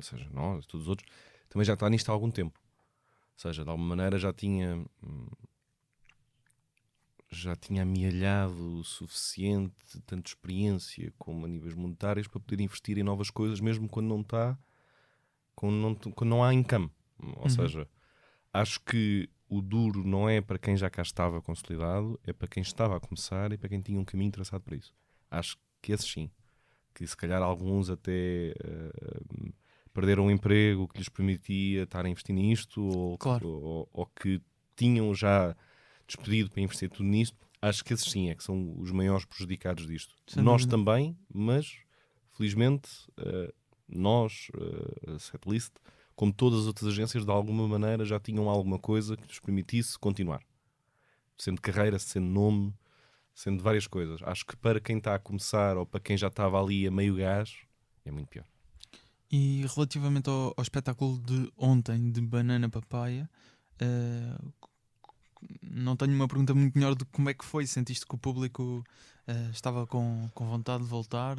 seja nós, todos os outros, também já está nisto há algum tempo. Ou seja, de alguma maneira já tinha amealhado o suficiente, tanto experiência como a níveis monetários, para poder investir em novas coisas, mesmo quando não há income. Ou seja, acho que o duro não é para quem já cá estava consolidado, é para quem estava a começar e para quem tinha um caminho traçado para isso. Acho que esses sim, que se calhar alguns até perderam um emprego que lhes permitia estar a investir nisto, ou que tinham já despedido para investir tudo nisto. Acho que esses sim é que são os maiores prejudicados disto. Nós também, mas felizmente nós, a Setlist, como todas as outras agências, de alguma maneira já tinham alguma coisa que lhes permitisse continuar. Sendo carreira, sendo nome, sendo várias coisas. Acho que para quem está a começar ou para quem já estava ali a meio gás, é muito pior. E relativamente ao espetáculo de ontem, de Banana Papaya, não tenho uma pergunta muito melhor do que como é que foi. Sentiste que o público estava com vontade de voltar?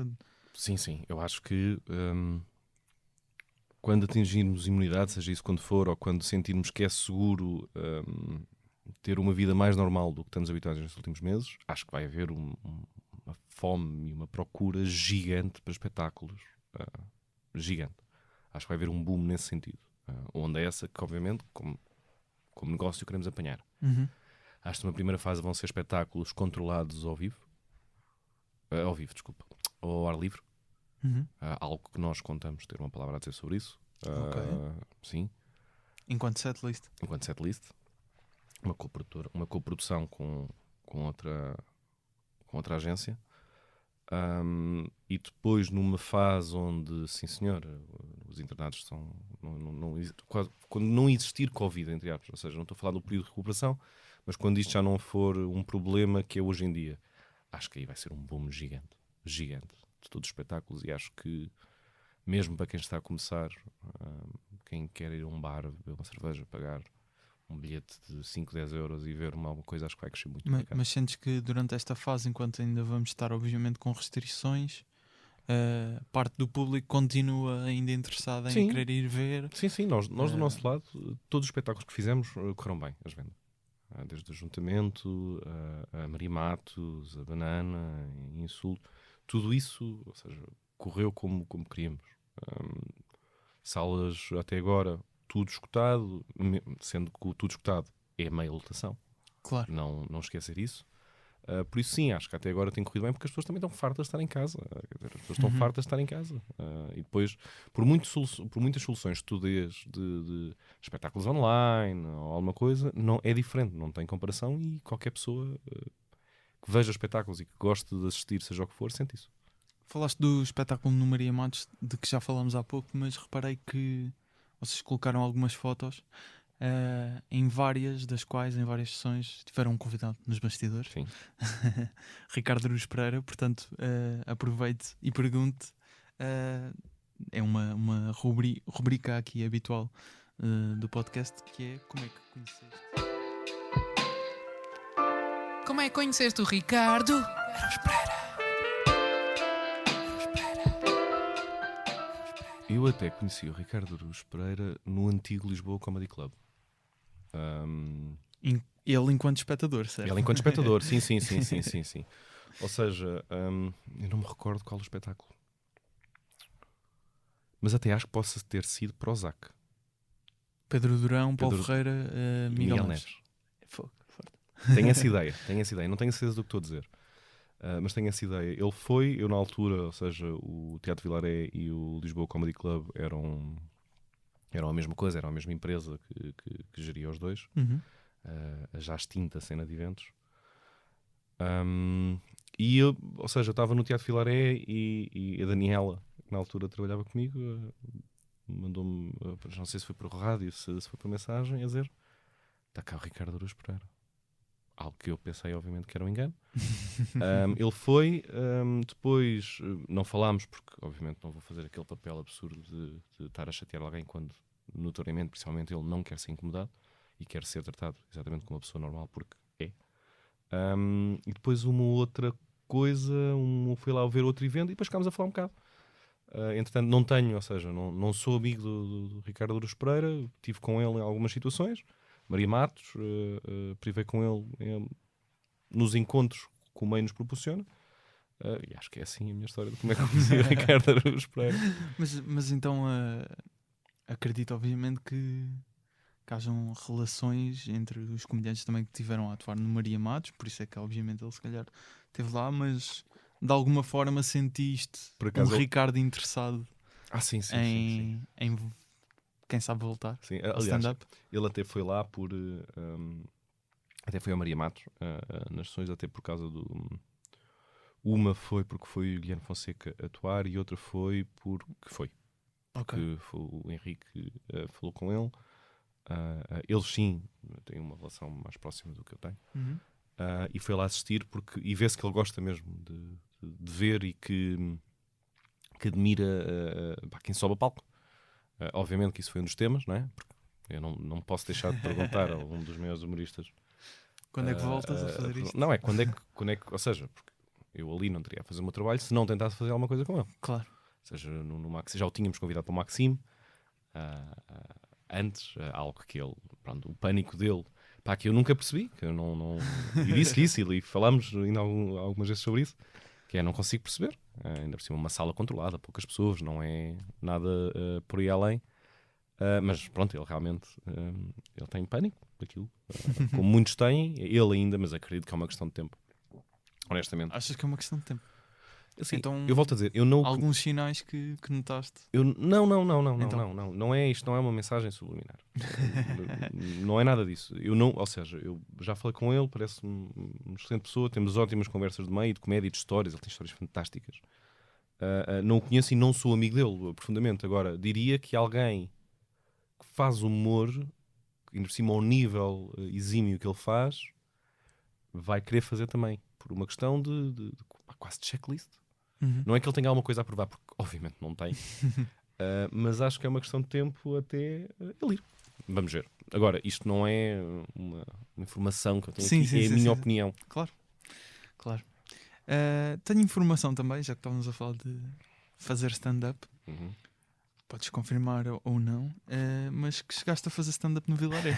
Sim, eu acho que quando atingirmos imunidade, seja isso quando for, ou quando sentirmos que é seguro ter uma vida mais normal do que estamos habituados nestes últimos meses, acho que vai haver uma fome e uma procura gigante para espetáculos. Gigante. Acho que vai haver um boom nesse sentido. Onde é essa que, obviamente, como negócio, queremos apanhar. Uhum. Acho que numa primeira fase vão ser espetáculos controlados ao vivo. Ao ar livre. Uhum. Algo que nós contamos ter uma palavra a dizer sobre isso. Ok. Sim. Enquanto setlist. Enquanto setlist. Uma coprodução com outra agência. E depois numa fase onde, sim senhor, os internados estão quando não existir Covid, entre aspas, ou seja, não estou a falar do período de recuperação, mas quando isto já não for um problema que é hoje em dia, acho que aí vai ser um boom gigante de todos os espetáculos. E acho que mesmo para quem está a começar, quem quer ir a um bar, beber uma cerveja, pagar um bilhete de 5, 10 euros e ver uma coisa, acho que vai crescer muito. Mas sentes que durante esta fase, enquanto ainda vamos estar obviamente com restrições, parte do público continua ainda interessada em querer ir ver? Sim, nós do nosso lado, todos os espetáculos que fizemos correram bem as vendas. Desde o Ajuntamento, a Maria Matos, a Banana, a Insulto, tudo isso, ou seja, correu como queríamos. Salas até agora, tudo esgotado, sendo que o tudo esgotado é meia lotação. Claro. Não esquecer isso. Por isso sim, acho que até agora tem corrido bem, porque as pessoas também estão fartas de estar em casa. As pessoas estão fartas de estar em casa. E depois, por muitas soluções que tu dês de espetáculos online ou alguma coisa, não, é diferente, não tem comparação, e qualquer pessoa que veja espetáculos e que goste de assistir, seja o que for, sente isso. Falaste do espetáculo no Maria Matos, de que já falámos há pouco, mas reparei que vocês colocaram algumas fotos, em várias sessões tiveram um convidado nos bastidores. Sim. Ricardo Aruz Pereira, portanto aproveite e pergunte. É uma rubrica aqui habitual do podcast, que é: como é que conheceste? Como é que conheceste o Ricardo Aruz Pereira? Eu até conheci o Ricardo Aruz Pereira no antigo Lisboa Comedy Club. Ele enquanto espectador, certo? Ele enquanto espectador, sim. Ou seja, eu não me recordo qual o espetáculo. Mas até acho que possa ter sido Prozac. Pedro Durão, Paulo Ferreira, Miguel Neves. Forte. Tenho essa ideia. Não tenho certeza do que estou a dizer. Mas tenho essa ideia. Ele foi, eu na altura, ou seja, o Teatro Vilaré e o Lisboa Comedy Club eram a mesma coisa, eram a mesma empresa que geria os dois. Uhum. A já extinta cena de eventos. E eu, ou seja, eu estava no Teatro Vilaré e a Daniela, que na altura trabalhava comigo, mandou-me, não sei se foi por rádio, se foi por mensagem, a dizer: está cá o Ricardo Aruz Pereira. Algo que eu pensei, obviamente, que era um engano. Ele foi, depois não falámos, porque obviamente não vou fazer aquele papel absurdo de estar a chatear alguém quando, notoriamente, principalmente, ele não quer ser incomodado e quer ser tratado exatamente como uma pessoa normal, porque é. E depois uma outra coisa, fui lá ver outro evento e depois ficámos a falar um bocado. Entretanto, não sou amigo do Ricardo Aruz Pereira, estive com ele em algumas situações. Maria Matos, privei com ele nos encontros que o meio nos proporciona. E acho que é assim a minha história de como é que eu conheci o Ricardo Aruz Pereira. Mas então acredito obviamente que hajam relações entre os comediantes também que tiveram a atuar no Maria Matos, por isso é que obviamente ele se calhar esteve lá, mas de alguma forma sentiste Ricardo interessado em quem sabe voltar. Sim, aliás, ele até foi lá por até foi a Maria Matos nas sessões, até por causa do uma foi porque foi o Guilherme Fonseca atuar e outra foi porque foi o Henrique falou com ele. Eles sim têm uma relação mais próxima do que eu tenho. E foi lá assistir e vê-se que ele gosta mesmo de ver e que admira quem sobe a palco. Obviamente que isso foi um dos temas, não é? Porque eu não posso deixar de perguntar a um dos maiores humoristas Quando é que voltas a fazer isto? Não, é quando é que. Ou seja, porque eu ali não teria a fazer o meu trabalho se não tentasse fazer alguma coisa com ele. Claro. Ou seja, no Maxime, já o tínhamos convidado para o Maxime antes, algo que ele, pronto, o pânico dele, pá, que eu nunca percebi, que eu não e disse isso, e falámos ainda algumas vezes sobre isso, que é, não consigo perceber, ainda por cima uma sala controlada, poucas pessoas, não é nada por aí além, mas pronto, ele realmente ele tem pânico daquilo, como muitos têm, ele ainda, mas acredito que é uma questão de tempo, honestamente. Achas que é uma questão de tempo? Assim, Então, eu volto a dizer, eu não... Alguns sinais que notaste? Não é isto, não é uma mensagem subliminar. Não é nada disso. Ou seja, eu já falei com ele, parece-me uma excelente pessoa, temos ótimas conversas de meio, de comédia e de histórias, ele tem histórias fantásticas. Não o conheço e não sou amigo dele profundamente. Agora, diria que alguém que faz humor, ainda por cima ao nível exímio que ele faz, vai querer fazer também, por uma questão de quase de checklist. Uhum. Não é que ele tenha alguma coisa a provar, porque obviamente não tem, mas acho que é uma questão de tempo até ele ir. Vamos ver. Agora, isto não é uma informação que eu tenho aqui, é a minha opinião. Claro. Tenho informação também, já que estávamos a falar de fazer stand-up. Uhum. Podes confirmar ou não, mas que chegaste a fazer stand-up no Vilaré.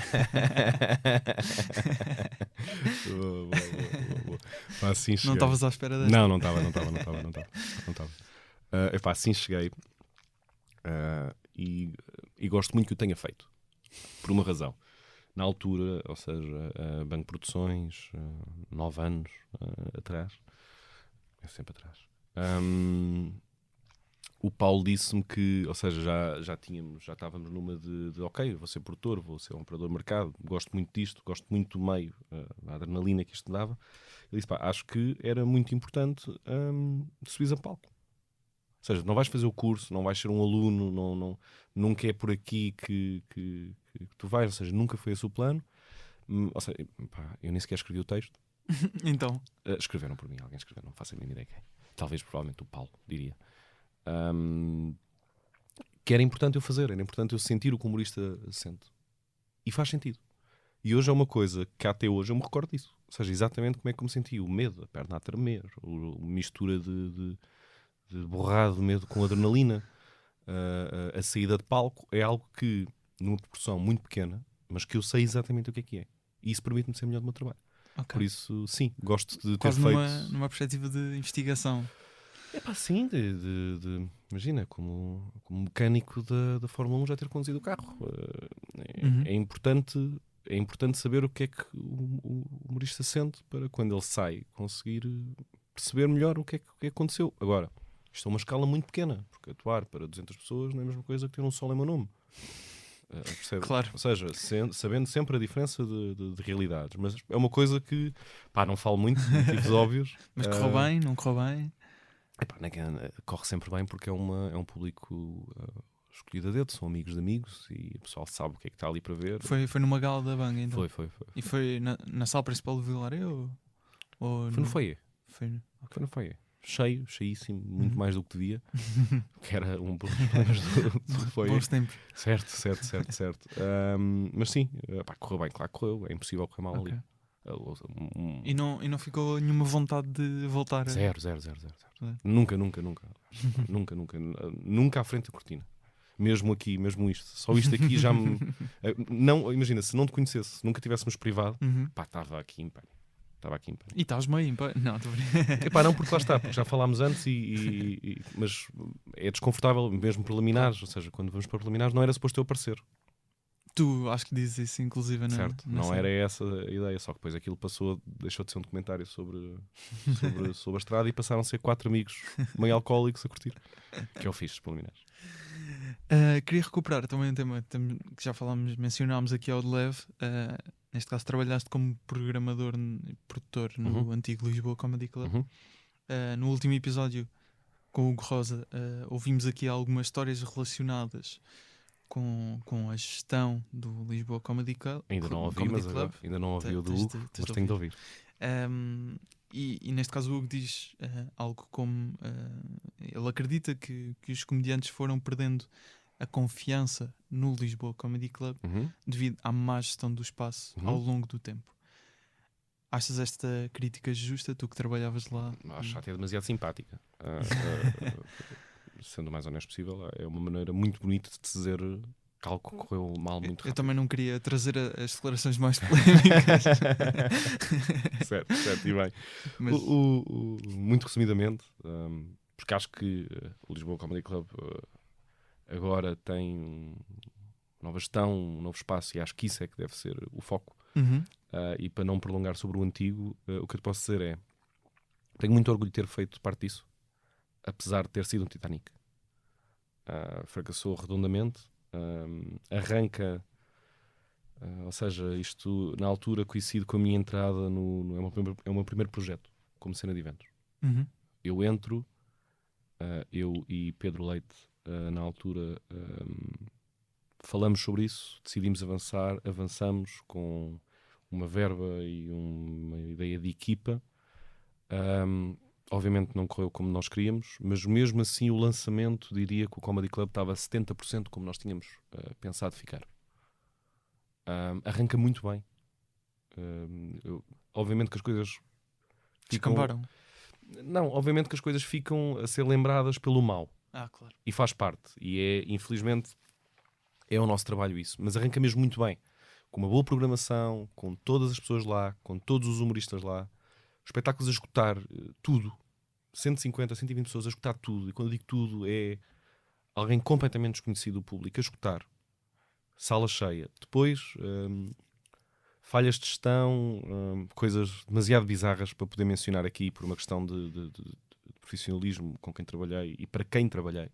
Boa. Assim cheguei. Não estavas à espera desta? Não estava. Assim cheguei. E gosto muito que o tenha feito. Por uma razão. Na altura, ou seja, Banco Produções, 9 anos atrás. É sempre atrás. O Paulo disse-me que, ou seja, já estávamos numa de ok, vou ser produtor, vou ser um operador de mercado, gosto muito disto, gosto muito do meio, da adrenalina que isto dava. Ele disse, acho que era muito importante subir a palco. Ou seja, não vais fazer o curso, não vais ser um aluno, nunca é por aqui que tu vais, ou seja, nunca foi esse o plano. Ou seja, eu nem sequer escrevi o texto. Então? Escreveram por mim, alguém escreveu, não faço a mínima ideia quem. Talvez, provavelmente, o Paulo, diria. Que era importante eu fazer, era importante eu sentir o que o humorista sente. E faz sentido. E hoje é uma coisa que até hoje eu me recordo disso. Ou seja, exatamente como é que eu me senti. O medo, a perna a tremer, a mistura de borrado de medo com adrenalina, a saída de palco, é algo que, numa proporção muito pequena, mas que eu sei exatamente o que é. E isso permite-me ser melhor do meu trabalho. Okay. Por isso, sim, gosto de quase ter feito... numa perspectiva de investigação. Sim, imagina, como mecânico da Fórmula 1 já ter conduzido o carro. É importante saber o que é que o humorista sente para quando ele sai conseguir perceber melhor o que é que aconteceu. Agora, isto é uma escala muito pequena, porque atuar para 200 pessoas não é a mesma coisa que ter um sol em meu nome. Percebe? Claro. Ou seja, sabendo sempre a diferença de realidades, mas é uma coisa que não falo muito, motivos óbvios. Mas correu bem, não correu bem? Corre sempre bem porque é um público escolhido a dedo, são amigos de amigos e o pessoal sabe o que é que está ali para ver. Foi numa gala da Bang, então? Foi. E foi na sala principal do Vilaré? Ou foi no foyer. Foi no foyer. Cheíssimo, muito mais do que devia, que era um dos problemas do foyer. Bons tempos. Certo. Mas sim, correu bem, claro que correu, é impossível correr mal ali. E não ficou nenhuma vontade de voltar? Zero. Nunca. Nunca à frente da cortina. Mesmo aqui, mesmo isto. Só isto aqui já me... Não, imagina, se não te conhecesse, se nunca tivéssemos privado, estava aqui em pânico. E estás meio em pânico? Não, estou brincando. Não, porque lá está, porque já falámos antes mas é desconfortável, mesmo preliminares, ou seja, quando vamos para preliminares não era suposto eu aparecer. Tu acho que dizes isso, inclusive, certo, não era essa a ideia, só que depois aquilo deixou de ser um documentário sobre a estrada e passaram a ser 4 amigos meio alcoólicos a curtir, que eu fiz, preliminares. Queria recuperar também um tema que já mencionámos aqui ao de leve. Neste caso trabalhaste como programador e produtor no antigo Lisboa Comedy Club. No último episódio com o Hugo Rosa ouvimos aqui algumas histórias relacionadas com a gestão do Lisboa Comedy Club. Ainda não ouvi, mas agora, ainda não ouvi o do Hugo, mas tenho de ouvir. E neste caso o Hugo diz algo como ele acredita que os comediantes foram perdendo a confiança no Lisboa Comedy Club devido à má gestão do espaço ao longo do tempo. Achas esta crítica justa, tu que trabalhavas lá? Acho até demasiado simpática. Sendo o mais honesto possível, é uma maneira muito bonita de dizer que algo correu mal muito rápido. Eu também não queria trazer as declarações mais polémicas. certo, e bem. Mas- Muito resumidamente, porque acho que o Lisboa Comedy Club agora tem nova gestão, um novo espaço, e acho que isso é que deve ser o foco. Uhum. E para não prolongar sobre o antigo, o que eu te posso dizer é: tenho muito orgulho de ter feito parte disso, apesar de ter sido um Titanic. Fracassou redondamente, arranca, ou seja, isto na altura coincide com a minha entrada é o meu primeiro projeto como cena de eventos. Uhum. Eu entro, eu e Pedro Leite, na altura, falamos sobre isso, decidimos avançamos com uma verba e uma ideia de equipa. Obviamente não correu como nós queríamos, mas mesmo assim o lançamento, diria que o Comedy Club estava a 70% como nós tínhamos pensado ficar. Arranca muito bem. Obviamente que as coisas ficam... Descambaram. Não, obviamente que as coisas ficam a ser lembradas pelo mal. Claro. E faz parte. E infelizmente, é o nosso trabalho isso. Mas arranca mesmo muito bem. Com uma boa programação, com todas as pessoas lá, com todos os humoristas lá. Espetáculos a esgotar tudo. 150, 120 pessoas a esgotar tudo. E quando eu digo tudo, é alguém completamente desconhecido do público a esgotar. Sala cheia. Depois, falhas de gestão, coisas demasiado bizarras para poder mencionar aqui por uma questão de profissionalismo com quem trabalhei e para quem trabalhei,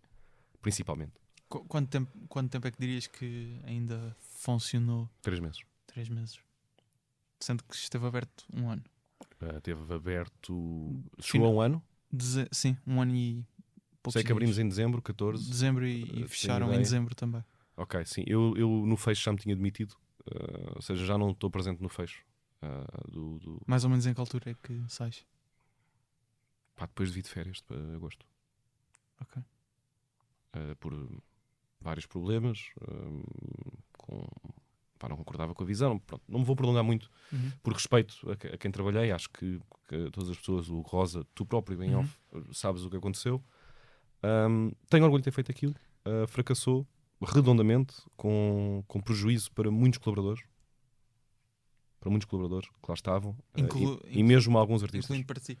principalmente. Quanto tempo é que dirias que ainda funcionou? 3 meses. 3 meses. Sendo que esteve aberto 1 ano. Teve aberto... Chegou a 1 ano? Sim, 1 ano e poucos Sei que dias. abrimos em dezembro, 14. Dezembro e fecharam em ideia. dezembro também. Ok, sim. Eu no fecho já me tinha demitido. Ou seja, já não estou presente no fecho. Mais ou menos em que altura é que sais? Depois de férias para agosto. Ok. Por vários problemas. Não concordava com a visão. Pronto, não me vou prolongar muito. Uhum. Por respeito a quem trabalhei. Acho que todas as pessoas, o Rosa, tu próprio, bem off, sabes o que aconteceu. Tenho orgulho de ter feito aquilo. Fracassou redondamente, com prejuízo para muitos colaboradores. Para muitos colaboradores que lá estavam. E mesmo alguns artistas. Incluindo para ti.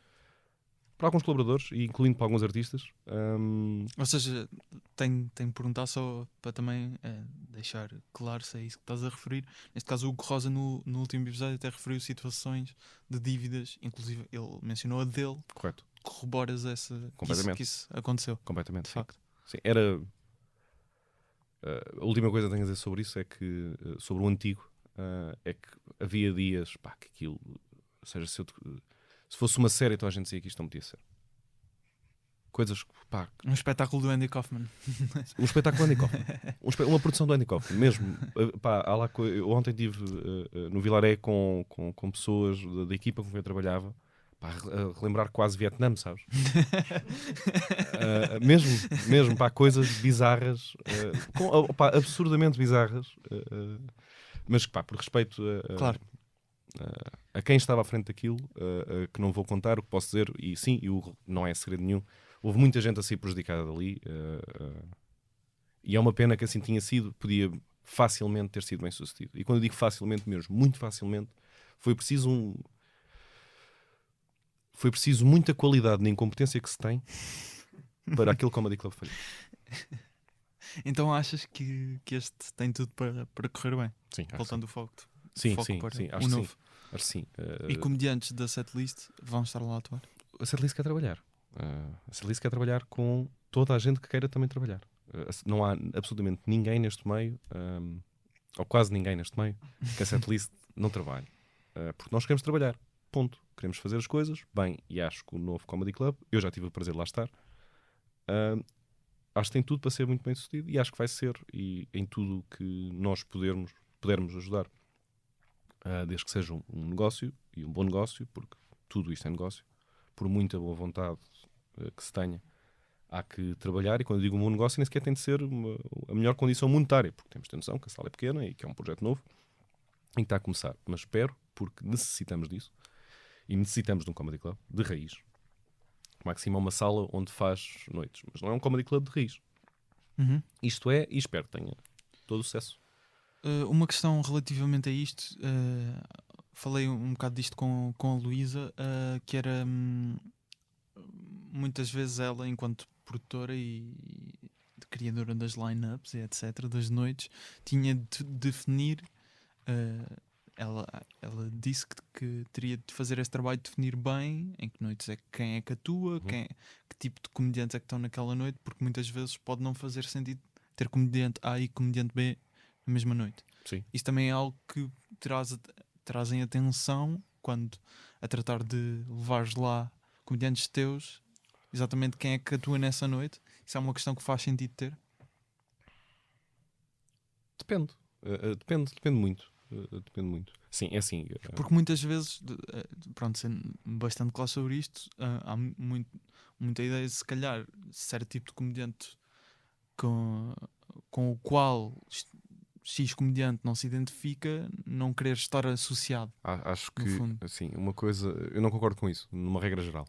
Para alguns colaboradores e incluindo para alguns artistas. Ou seja, tenho de perguntar só para também deixar claro se é isso que estás a referir. Neste caso, o Hugo Rosa, no último episódio, até referiu situações de dívidas, inclusive ele mencionou a dele. Correto. Corroboras que isso aconteceu. Completamente. De facto. Sim, era... a última coisa que tenho a dizer sobre isso é que, sobre o antigo, é que havia dias, que aquilo... Ou seja, se fosse uma série, então a gente dizia que isto não podia ser. Coisas que, Um espetáculo do Andy Kaufman. Um espetáculo do Andy Kaufman. Uma produção do Andy Kaufman, mesmo. Eu ontem estive no Vilaré com pessoas da equipa com quem eu trabalhava, a relembrar quase Vietnã, sabes? mesmo, coisas bizarras, absurdamente bizarras, mas que, por respeito Claro. a quem estava à frente daquilo, que não vou contar, o que posso dizer, e sim, não é segredo nenhum, houve muita gente a ser prejudicada dali, e é uma pena que assim tinha sido, podia facilmente ter sido bem sucedido. E quando eu digo facilmente mesmo, muito facilmente, foi preciso muita qualidade na incompetência que se tem para aquele Comedy Club falhar. Então achas que este tem tudo para correr bem? Sim, Voltando o foco. Sim, Foco para sim, o acho novo. que sim. E comediantes da setlist vão estar lá a atuar? A setlist quer trabalhar. A setlist quer trabalhar com toda a gente que queira também trabalhar. Não há absolutamente ninguém neste meio, ou quase ninguém neste meio, que a setlist não trabalhe. Porque nós queremos trabalhar. Ponto. Queremos fazer as coisas bem. E acho que o novo Comedy Club, eu já tive o prazer de lá estar, acho que tem tudo para ser muito bem sucedido, e acho que vai ser, e em tudo que nós pudermos ajudar, desde que seja um negócio, e um bom negócio, porque tudo isto é negócio, por muita boa vontade que se tenha, há que trabalhar. E quando eu digo um bom negócio, nem sequer tem de ser a melhor condição monetária, porque temos de ter noção que a sala é pequena e que é um projeto novo e que está a começar. Mas espero, porque necessitamos disso, E necessitamos de um comedy club de raiz. Máximo uma sala onde faz noites. Mas não é um comedy club de raiz. Uhum. Isto é, e espero que tenha todo o sucesso. Uma questão relativamente a isto, falei um bocado disto com a Luísa, que era muitas vezes ela, enquanto produtora e criadora das line-ups e etc., das noites, tinha de definir. Ela disse que teria de fazer esse trabalho de definir bem em que noites é que quem é que atua, que tipo de comediantes é que estão naquela noite, porque muitas vezes pode não fazer sentido ter comediante A e comediante B na mesma noite. Sim. Isso também é algo que trazem atenção quando a tratar de levares lá comediantes teus, exatamente quem é que atua nessa noite. Isso é uma questão que faz sentido ter? Depende. Depende muito. Depende muito. Sim, é assim. Porque muitas vezes, pronto, sendo bastante claro sobre isto, há muita ideia de, se calhar, certo tipo de comediante com o qual X comediante não se identifica, não querer estar associado. Acho que, fundo. assim, uma coisa... Eu não concordo com isso, numa regra geral.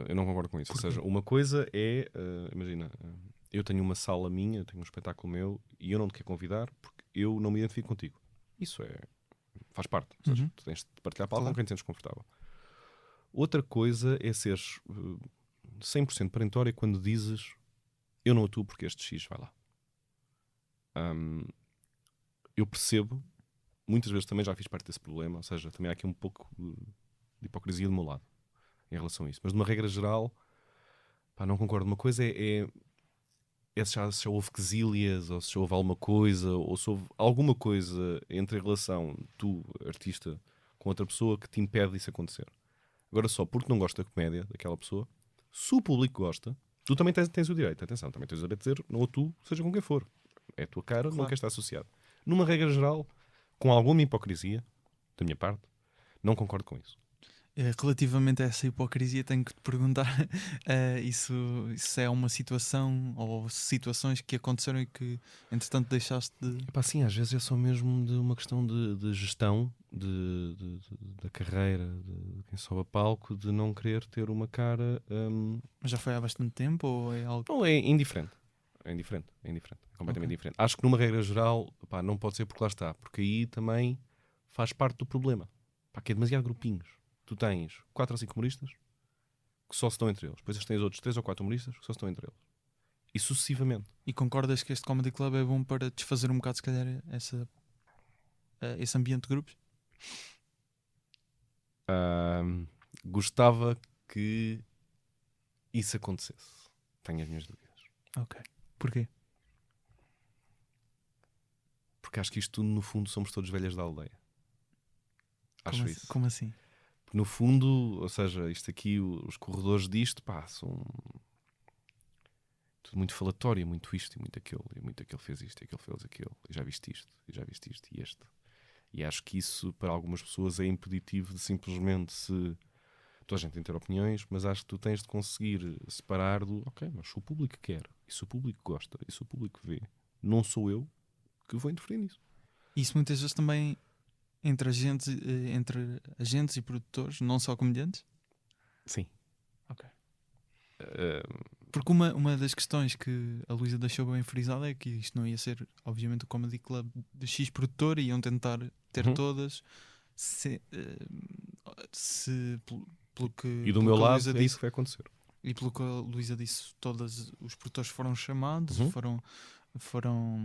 Eu não concordo com isso. Ou seja, uma coisa é... imagina, eu tenho uma sala minha, eu tenho um espetáculo meu, e eu não te quero convidar porque eu não me identifico contigo. Isso faz parte. Ou seja, tu tens de partilhar palco com quem te sentes confortável. Outra coisa é seres 100% perentório quando dizes eu não atuo porque este X vai lá. Eu percebo, muitas vezes também já fiz parte desse problema, ou seja, também há aqui um pouco de hipocrisia do meu lado em relação a isso. Mas de uma regra geral, não concordo. Uma coisa é se houve quesílias, ou se houve alguma coisa, ou se houve alguma coisa entre a relação tu, artista, com outra pessoa que te impede disso acontecer. Agora, só porque não gosta da comédia daquela pessoa, se o público gosta, tu também tens o direito, atenção, também tens o direito de dizer não atuo, seja com quem for. É a tua cara, não quer estar associado. Numa regra geral, com alguma hipocrisia, da minha parte, não concordo com isso. Relativamente a essa hipocrisia, tenho que te perguntar isso é uma situação ou situações que aconteceram e que entretanto deixaste de... Sim, às vezes é só mesmo de uma questão de gestão da carreira de quem sobe a palco, de não querer ter uma cara... Mas já foi há bastante tempo ou é algo... Não, é indiferente. É completamente diferente. Acho que numa regra geral, não pode ser porque lá está, porque aí também faz parte do problema. Que é demasiado grupinhos. Tu tens 4 ou 5 humoristas que só se estão entre eles. Depois tens outros 3 ou 4 humoristas que só se estão entre eles. E sucessivamente. E concordas que este Comedy Club é bom para desfazer um bocado, se calhar, esse ambiente de grupos? Gostava que isso acontecesse. Tenho as minhas dúvidas. Ok. Porquê? Porque acho que isto tudo, no fundo, somos todos velhas da aldeia. Acho isso. Como assim? No fundo, ou seja, isto aqui, os corredores disto, são tudo muito falatório, muito isto e muito aquele fez isto e aquele fez aquilo, e já viste isto, e este. E acho que isso, para algumas pessoas, é impeditivo de simplesmente se... Toda a gente tem de ter opiniões, mas acho que tu tens de conseguir separar do... Ok, mas se o público quer, e se o público gosta, e se o público vê, não sou eu que vou interferir nisso. Isso muitas vezes também... Entre agentes e produtores, não só comediantes? Sim. Ok. Porque uma das questões que a Luísa deixou bem frisada é que isto não ia ser, obviamente, o Comedy Club de X produtor, iam tentar ter todas. Pelo que, e do meu lado é isso que vai acontecer. E pelo que a Luísa disse, todos os produtores foram chamados, foram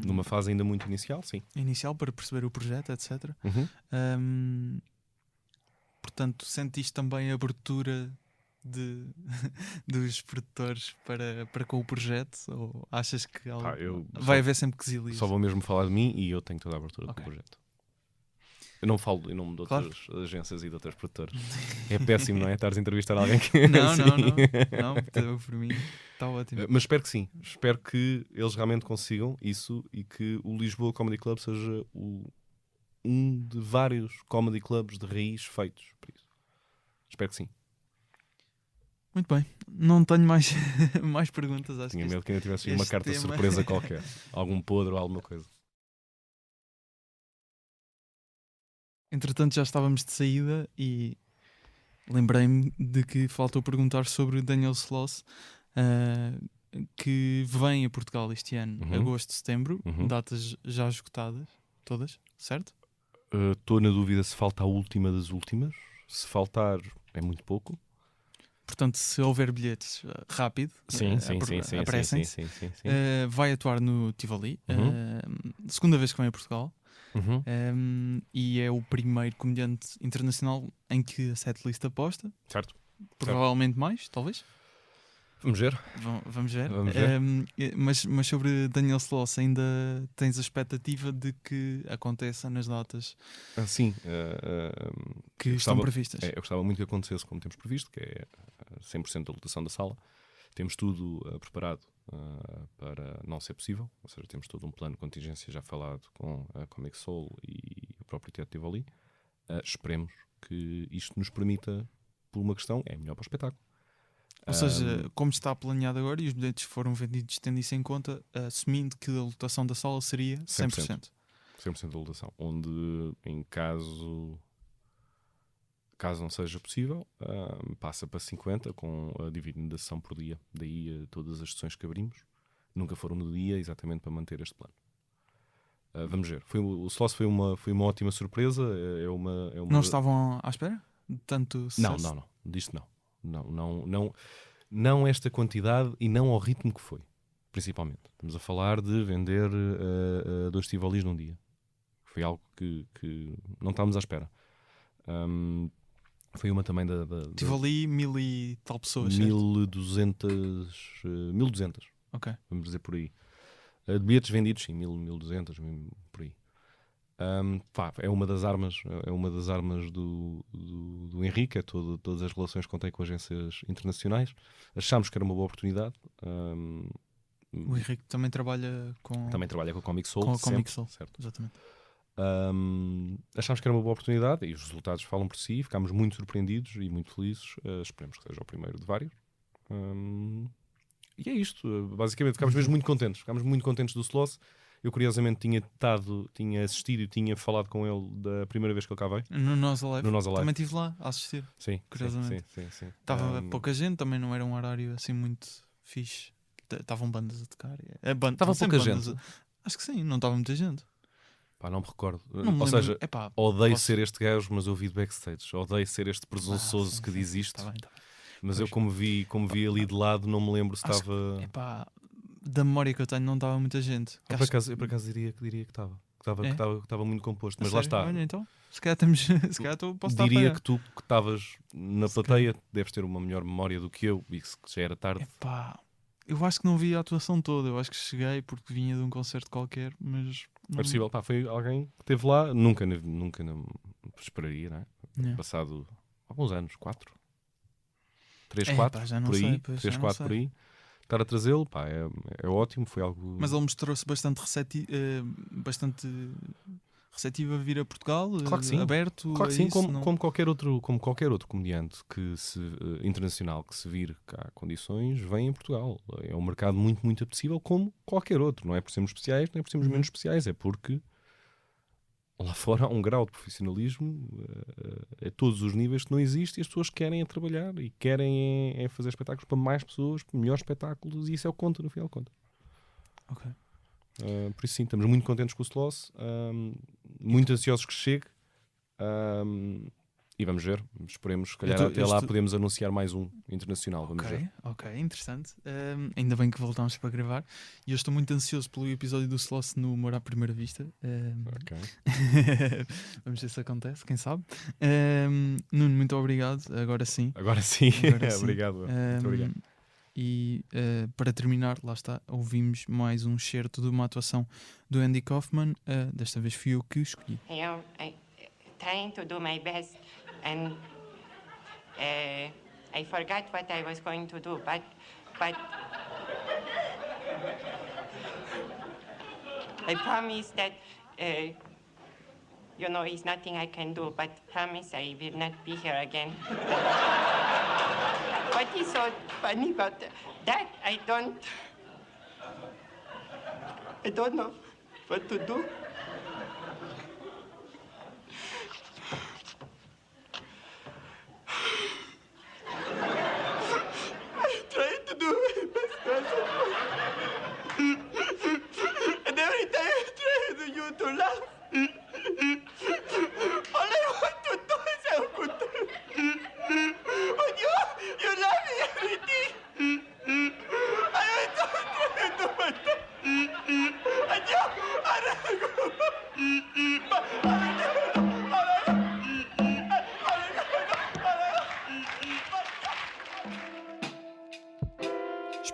numa fase ainda muito inicial, sim. Inicial, para perceber o projeto, etc. Portanto, sentiste também a abertura dos produtores para com o projeto? Ou achas que vai haver sempre quesílias? Só vou mesmo falar de mim e eu tenho toda a abertura do projeto. Eu não falo em nome de outras agências e de outras produtoras. É péssimo, não é? Estares a entrevistar alguém que... Não, por mim está ótimo. Mas espero que sim. Espero que eles realmente consigam isso e que o Lisboa Comedy Club seja um de vários comedy clubs de raiz feitos por isso. Espero que sim. Muito bem. Não tenho mais perguntas. Acho Tinha medo que ainda tivesse uma carta de surpresa qualquer. Algum podre ou alguma coisa. Entretanto, já estávamos de saída e lembrei-me de que faltou perguntar sobre Daniel Sloss, que vem a Portugal este ano, agosto, setembro, datas já esgotadas, todas, certo? Estou na dúvida se falta a última das últimas. Se faltar, é muito pouco. Portanto, se houver bilhetes rápido, apressem-se. Vai atuar no Tivoli, segunda vez que vem a Portugal. E é o primeiro comediante internacional em que a setlist aposta. Certo. Provavelmente mais, talvez. Vamos ver. Vamos ver. Mas sobre Daniel Sloss, ainda tens a expectativa de que aconteça nas datas Sim. que estão previstas? Eu gostava muito que acontecesse como temos previsto, que é 100% da lotação da sala. Temos tudo preparado para não ser possível, ou seja, temos todo um plano de contingência já falado com a Comic Soul e o próprio Teatro Tivoli. Esperemos que isto nos permita, por uma questão, é melhor para o espetáculo. Ou seja, como está planeado agora e os bilhetes foram vendidos tendo isso em conta, assumindo que a lotação da sala seria 100%. 100% da lotação. Onde, em caso não seja possível, passa para 50% com a dividida da sessão por dia. Daí todas as sessões que abrimos nunca foram no dia, exatamente para manter este plano. Vamos ver. O Sloss foi uma ótima surpresa. Não estavam à espera de tanto sucesso? Não. Disto não. Não esta quantidade e não ao ritmo que foi, principalmente. Estamos a falar de vender 2 Tivolis num dia. Foi algo que não estávamos à espera. Foi uma também da Tivoli, 1000 e tal pessoas, 1200. Ok. Vamos dizer por aí. De bilhetes vendidos, sim, 1200, por aí. É uma das armas do Henrique, todas as relações que contém com agências internacionais. Achámos que era uma boa oportunidade. O Henrique também trabalha com a Comic Soul. Com a Comic Soul, certo. Exatamente. Achámos que era uma boa oportunidade e os resultados falam por si. Ficámos muito surpreendidos e muito felizes. Esperemos que seja o primeiro de vários. E é isto. Basicamente, ficámos mesmo muito contentes. Ficámos muito contentes do Sloss. Eu, curiosamente, tinha assistido e tinha falado com ele da primeira vez que ele cá veio. No Nós Alive. Também estive lá a assistir. Sim, curiosamente. Sim. Estava pouca gente, também não era um horário assim muito fixe. Estavam bandas a tocar. Estava pouca gente? Acho que sim, não estava muita gente. Não me recordo. Ou seja, odeio ser este gajo, mas eu vi de backstage. Odeio ser este presunçoso que diz isto. Tá bem. Mas eu, como vi ali de lado, não me lembro se estava... Da memória que eu tenho, não estava muita gente. Eu por acaso diria que estava. Que estava muito composto. Mas lá está. Olha, então, se calhar posso estar a diria que tu que estavas na plateia deves ter uma melhor memória do que eu, e que já era tarde. Eu acho que não vi a atuação toda. Eu acho que cheguei porque vinha de um concerto qualquer, mas... Não... É possível, foi alguém que esteve lá. Nunca não esperaria, não é? Passado alguns anos, 4. 3, 4, por aí. 3, 4 por aí. Estar a trazê-lo, é ótimo, foi algo... Mas ele mostrou-se bastante receptivo a vir a Portugal, claro que sim. Aberto claro que a sim, isso, como qualquer outro comediante internacional que se vir cá condições, vem em Portugal. É um mercado muito, muito apetecível, como qualquer outro. Não é por sermos especiais, não é por sermos menos especiais, é porque lá fora há um grau de profissionalismo a todos os níveis que não existe, e as pessoas querem trabalhar e querem fazer espetáculos para mais pessoas, para melhores espetáculos, e isso é o que conta, no final conta. Ok. Por isso sim, estamos muito contentes com o Sloss, muito ansiosos que chegue, e vamos ver, esperemos, se calhar até lá podemos anunciar mais um internacional. Vamos ver. Ok, interessante. Ainda bem que voltámos para gravar, e eu estou muito ansioso pelo episódio do Sloss no Humor à Primeira Vista. Ok. Vamos ver se acontece, quem sabe. Nuno, muito obrigado. Agora sim. Obrigado. Muito obrigado. E para terminar, lá está, ouvimos mais um excerto de uma atuação do Andy Kaufman. Desta vez fui eu que escolhi. I'm trying to do my best, and I forgot what I was going to do, but I promise that it's nothing I can do, but promise I will not be here again. What is so funny about that? I don't know what to do. you love. All I want to do is have good time. But you love me everything. I don't do my thing. And you are not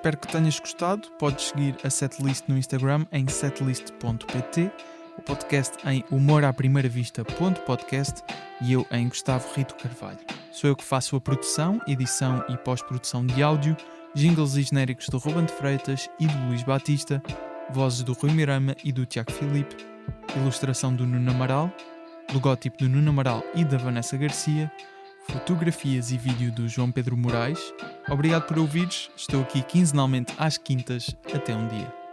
Espero que tenhas gostado. Podes seguir a Setlist no Instagram em setlist.pt, o podcast em humoraprimeiravista.podcast e eu em Gustavo Rito Carvalho. Sou eu que faço a produção, edição e pós-produção de áudio, jingles e genéricos do Ruben de Freitas e do Luís Batista, vozes do Rui Mirama e do Tiago Filipe, ilustração do Nuno Amaral, logótipo do Nuno Amaral e da Vanessa Garcia, fotografias e vídeo do João Pedro Moraes. Obrigado por ouvires, estou aqui quinzenalmente às quintas, até um dia.